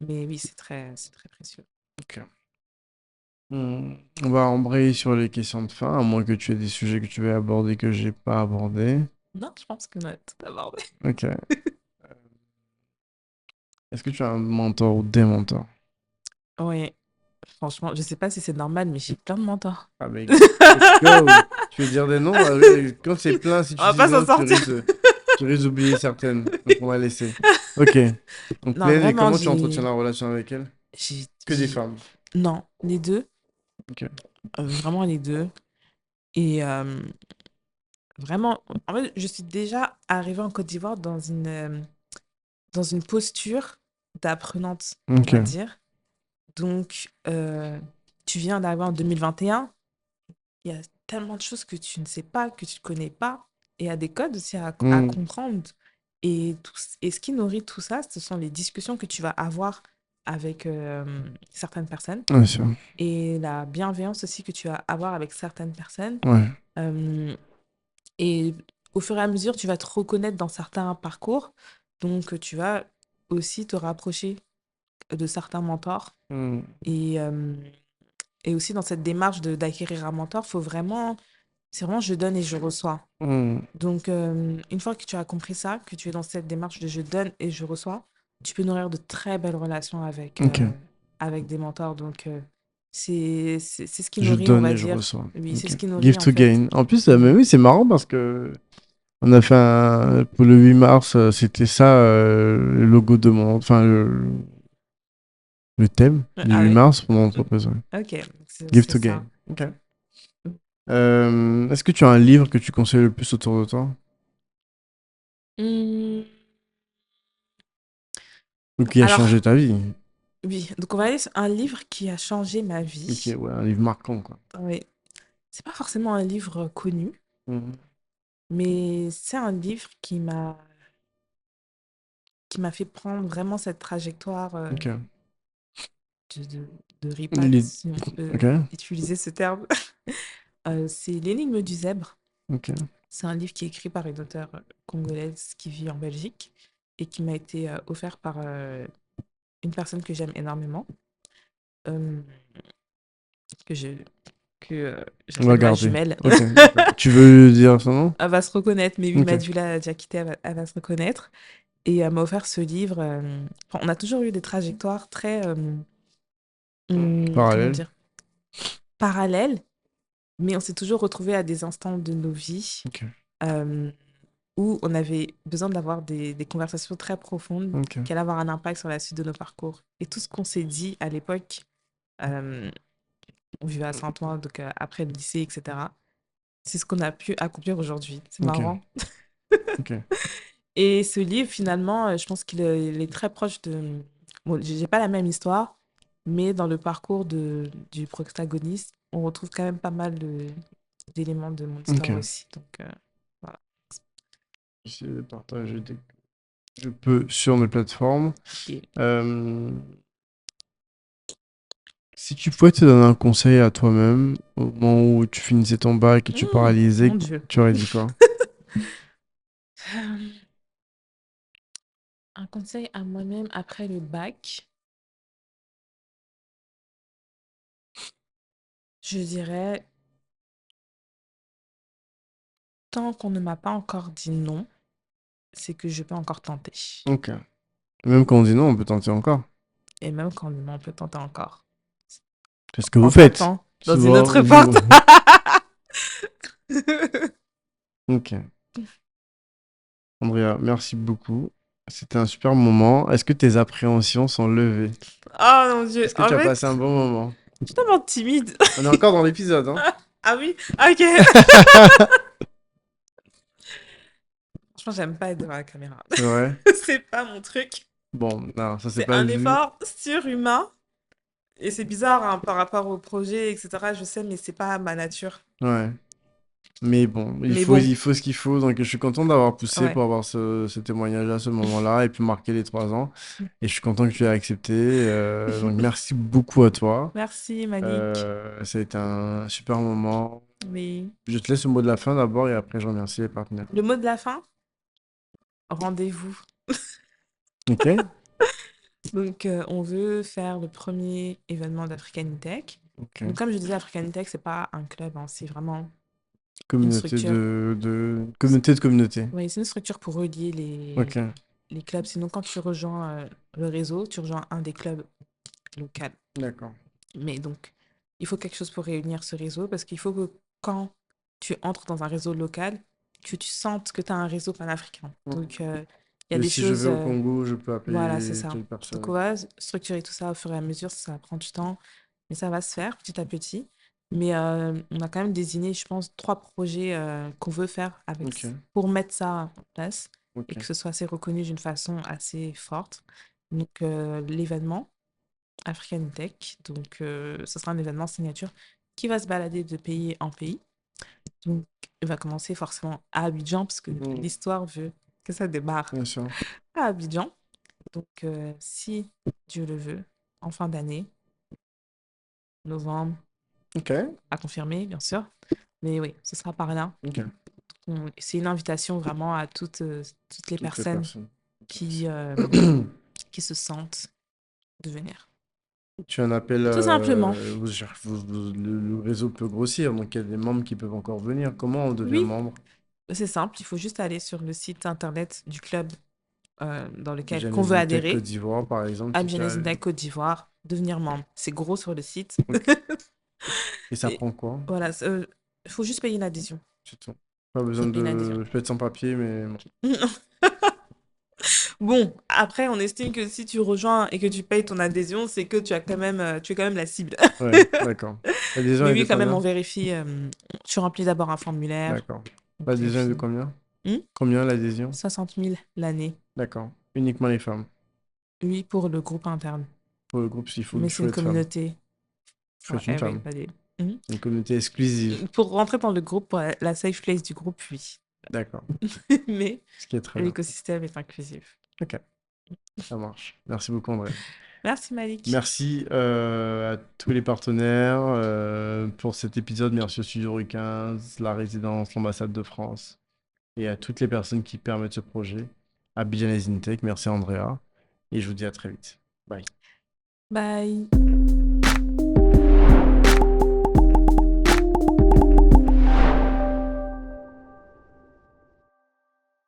Mais oui, c'est très précieux. Ok. On va embrayer sur les questions de fin, à moins que tu aies des sujets que tu veux aborder que j'ai pas abordés. Non, je pense qu'on a tout abordé. Ok. Est-ce que tu as un mentor ou des mentors? Oui, franchement, je sais pas si c'est normal, mais j'ai plein de mentors. Ah ben, let's go. Tu veux dire des noms? Quand c'est plein, si On tu va dis pas non, s'en sortir. tu risques d'oublier certaines. Donc on va laisser. Ok. Donc Non, Plaine, et vraiment, comment tu entretiens la relation avec elle? j'ai, Que des j'ai- femmes. non, les deux, Ok. vraiment les deux. Et vraiment, en fait, je suis déjà arrivée en Côte d'Ivoire dans une posture d'apprenante, on Ok. va dire. Donc, tu viens d'arriver en 2021, il y a tellement de choses que tu ne sais pas, que tu ne connais pas, et il y a des codes aussi à Hmm. comprendre. Et, et ce qui nourrit tout ça, ce sont les discussions que tu vas avoir avec certaines personnes Ouais, sûr. et la bienveillance aussi que tu vas avoir avec certaines personnes. Ouais. Euh, et au fur et à mesure, tu vas te reconnaître dans certains parcours. Donc, tu vas aussi te rapprocher de certains mentors. Hmm. Et, et aussi, dans cette démarche d'acquérir un mentor, c'est vraiment je donne et je reçois. Hmm. Donc, une fois que tu as compris ça, que tu es dans cette démarche de je donne et je reçois, tu peux nourrir de très belles relations Ok. avec des mentors. Donc, c'est ce qui Je nourrit, on donne va et je dire. reçois. Oui, c'est Ok. ce qui nourrit, Give en to fait. gain. En plus, mais Oui. oui, c'est marrant parce que on a fait pour le 8 mars, c'était ça le logo de mon, enfin Le thème du Ah 8 oui? mars pour mon entreprise, ouais. Ok, Gift c'est to ça. Gain. Ok. Est-ce que tu as un livre que tu conseilles le plus autour de toi? Hmm, Ou qui a Alors, changé ta vie? oui, donc on va aller sur un livre qui a changé ma Ok, vie. ouais, un livre marquant, quoi. Oui, c'est pas forcément un livre connu, Mhm. mais c'est un livre qui m'a fait prendre vraiment cette trajectoire Ok. de, de, de ripat, Les- si on peut Ok, utiliser ce terme. C'est L'énigme du zèbre. ok. C'est un livre qui est écrit par une auteure congolaise qui vit en Belgique et qui m'a été offert par une personne que j'aime énormément, euh, que je, que On va j'appelle ma garder. jumelle. Ok, d'accord. Tu veux dire son nom? Elle va se reconnaître, mais oui, Ok. Madula a déjà quitté, elle va se reconnaître. Et elle m'a offert ce livre. Enfin, on a toujours eu des trajectoires très, comment Parallèle. dire, parallèles, mais on s'est toujours retrouvés à des instants de nos vies Ok. euh, où on avait besoin d'avoir des conversations très profondes Ok. qui allaient avoir un impact sur la suite de nos parcours. Et tout ce qu'on s'est dit à l'époque, euh, on vivait à Saint-Ouen, donc après le lycée, etc. C'est ce qu'on a pu accomplir aujourd'hui. C'est Ok. marrant. Ok. Et ce livre, finalement, je pense il est très proche de... Bon, j'ai pas la même histoire, mais dans le parcours du protagoniste, on retrouve quand même pas mal d'éléments de mon Ok. histoire aussi. Donc, voilà. J'essaie de partager dès que je peux sur mes plateformes. Et- Euh, Si tu pouvais te donner un conseil à toi-même au moment où tu finissais ton bac et tu paralysais, Mon Dieu. tu aurais dit quoi? Euh, Un conseil à moi-même après le bac, je dirais, tant qu'on ne m'a pas encore dit non, c'est que je peux encore tenter. Ok. Même quand on dit non, on peut tenter encore. Et même quand non, on peut tenter encore. C'est ce que vous En faites. tapant dans une Souvent, autre vous. porte. Ok. Andrea, merci beaucoup. C'était un super moment. Est-ce que tes appréhensions sont levées? Oh mon Dieu. Est-ce que En tu as fait, passé un bon moment? je suis tellement timide. On est encore dans l'épisode, hein? Ah oui? Ok. Franchement, j'aime pas être devant la caméra. C'est vrai? C'est pas mon truc. Bon, non, ça c'est C'est pas un vu. effort surhumain. Et c'est bizarre hein, par rapport au projet, etc. Je sais, mais c'est pas ma nature. Ouais. Mais bon, Mais bon, il faut ce qu'il faut. Donc, je suis content d'avoir poussé ouais. pour avoir ce témoignage-là, ce moment-là, et puis marquer les 3 ans. Et je suis content que tu aies accepté. Donc, merci beaucoup à toi. Merci, Malik. Ça a été un super moment. Oui. Je te laisse le mot de la fin d'abord, et après, je remercie les partenaires. Le mot de la fin, rendez-vous. Ok? Donc, on veut faire le premier événement d'Africanitech. Donc, Ok. comme je disais, Africanitech, c'est pas un club, hein, c'est vraiment une Communauté structure. Communauté de communauté. Oui, c'est une structure pour relier Ok. les clubs. Sinon, quand tu rejoins le réseau, tu rejoins un des clubs locaux. D'accord. Mais donc, il faut quelque chose pour réunir ce réseau parce qu'il faut que quand tu entres dans un réseau local, que tu sentes que tu as un réseau panafricain. Donc, il y a Et des si je choses. vais au Congo, je peux Voilà, c'est appeler ça. telle Donc, personne. on va structurer tout ça au fur et à mesure. Ça prend du temps, mais ça va se faire petit à petit. Mais on a quand même désigné, je pense, 3 projets qu'on veut faire Ok. pour mettre ça en place et Ok. que ce soit assez reconnu d'une façon assez forte. Donc, l'événement African Tech, donc ce sera un événement signature qui va se balader de pays en pays. Donc, il va commencer forcément à Abidjan, parce que Mm, l'histoire veut que ça démarre bien sûr. à Abidjan. Donc, si Dieu le veut, en fin d'année, novembre, Ok. à confirmer, bien sûr. Mais oui, ce sera par là. Ok. C'est une invitation vraiment à toutes les Toutes les personnes personnes qui, intéressées. qui se sentent de venir. Tu as un appel, Tout simplement. le réseau peut grossir, donc il y a des membres qui peuvent encore venir. Comment on devient Oui, membre? c'est simple. Il faut juste aller sur le site internet du club dans lequel qu'on Jeunesse veut Tech Côte adhérer. d'Ivoire, par exemple, si tu as... Abidjan Côte d'Ivoire, devenir membre. C'est gros sur le site. Ok. Et ça Et prend quoi? voilà, il faut juste payer une adhésion. C'est tout. Pas Il besoin faut payer une adhésion. de... Je peux être sans papier, mais bon. Bon, après, on estime que si tu rejoins et que tu payes ton adhésion, c'est que tu es quand même la cible. Ouais, d'accord. L'adhésion Mais est de oui, quand même, on combien? vérifie. Tu remplis d'abord un formulaire. D'accord. Et L'adhésion est de puis, combien? hmm, Combien l'adhésion? 60 000 l'année. D'accord. Uniquement les femmes. Oui, pour le groupe interne. Pour le groupe, il faut une Mais c'est une chouette femme. communauté. Ouais, Chouette une oui, femme. allez. Mhm. Une communauté exclusive. Pour rentrer dans le groupe, pour la safe place du groupe, oui. D'accord. Mais Ce qui est très bien. l'écosystème est inclusif. Ok, ça marche. Merci beaucoup, André. Merci Malik. Merci à tous les partenaires pour cet épisode. Merci au Studio Rue 15, la résidence, l'ambassade de France et à toutes les personnes qui permettent ce projet. À Bijan Intech, merci Andrea. Et je vous dis à très vite. Bye. Bye.